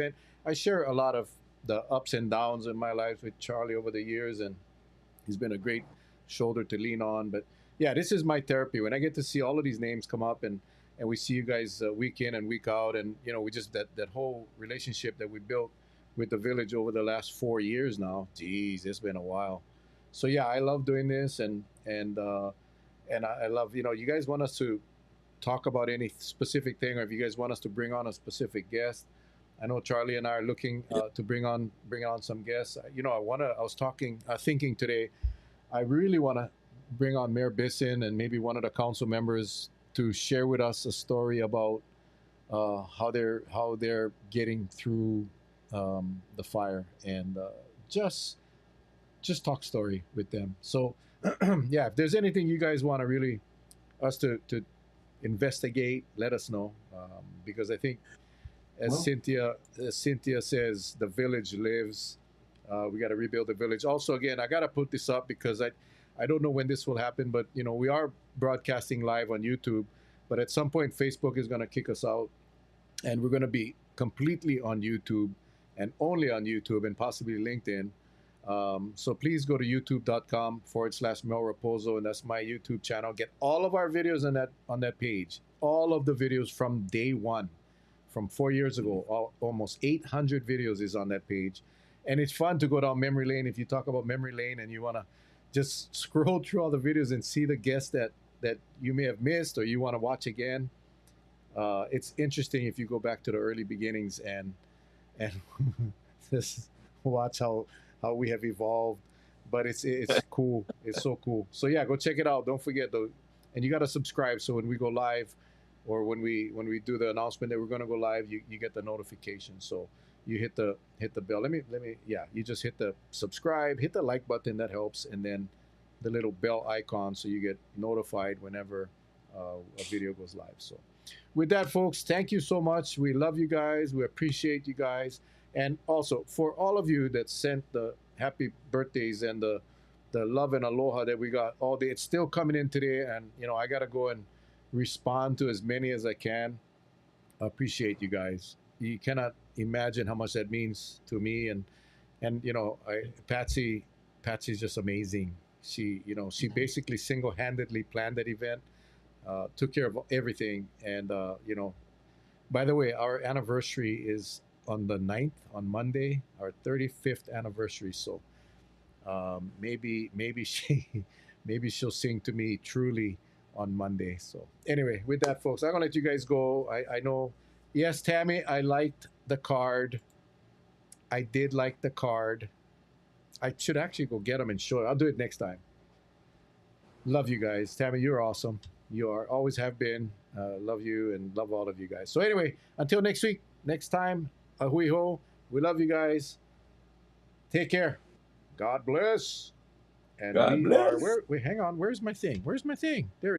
share a lot of the ups and downs in my life with Charlie over the years, and he's been a great shoulder to lean on. But yeah, this is my therapy when I get to see all of these names come up, and we see you guys week in and week out, and we just that whole relationship that we built with the village over the last 4 years now. Geez, it's been a while. So yeah, I love doing this, and I love you guys want us to talk about any specific thing, or if you guys want us to bring on a specific guest. I know Charlie and I are looking to bring on some guests. I was thinking today I really want to bring on Mayor Bisson and maybe one of the council members to share with us a story about how they're getting through the fire, and just talk story with them. So yeah, if there's anything you guys want to really us to investigate, let us know, because I think as Well, Cynthia says, the village lives. We got to rebuild the village. Also, again, I got to put this up because I don't know when this will happen, but we are broadcasting live on YouTube, but at some point Facebook is going to kick us out, and we're going to be completely on YouTube and only on YouTube and possibly LinkedIn. So please go to youtube.com/Mel Raposo, and that's my YouTube channel. Get all of our videos on that page. All of the videos from day one, from 4 years ago. Almost 800 videos is on that page, and it's fun to go down memory lane. If you talk about memory lane and you want to just scroll through all the videos and see the guests that you may have missed or you want to watch again, it's interesting if you go back to the early beginnings and just watch how we have evolved. But it's cool. It's so cool. So yeah, go check it out. Don't forget though, and you got to subscribe so when we go live, or when we do the announcement that we're going to go live, you get the notification. So you hit the bell. Let me yeah. You just hit the subscribe, hit the like button. That helps, and then the little bell icon so you get notified whenever a video goes live. So with that, folks, thank you so much. We love you guys. We appreciate you guys. And also for all of you that sent the happy birthdays and the love and aloha that we got all day, it's still coming in today, and I gotta go and respond to as many as I can. I appreciate you guys. You cannot imagine how much that means to me, and Patsy's just amazing. She basically single-handedly planned that event, took care of everything, and by the way, our anniversary is on the 9th, on Monday, our 35th anniversary. So maybe she maybe she'll sing to me truly on Monday. So anyway, with that, folks, I'm gonna let you guys go. I know. Yes, Tammy, I liked the card. I did like the card. I should actually go get them and show it. I'll do it next time. Love you guys. Tammy, you're awesome. You are, always have been. Love you and love all of you guys. So anyway, until next week, next time, ahui ho. We love you guys. Take care. God bless. And God we are bless. where? Wait, hang on. Where's my thing? Where's my thing? There it is.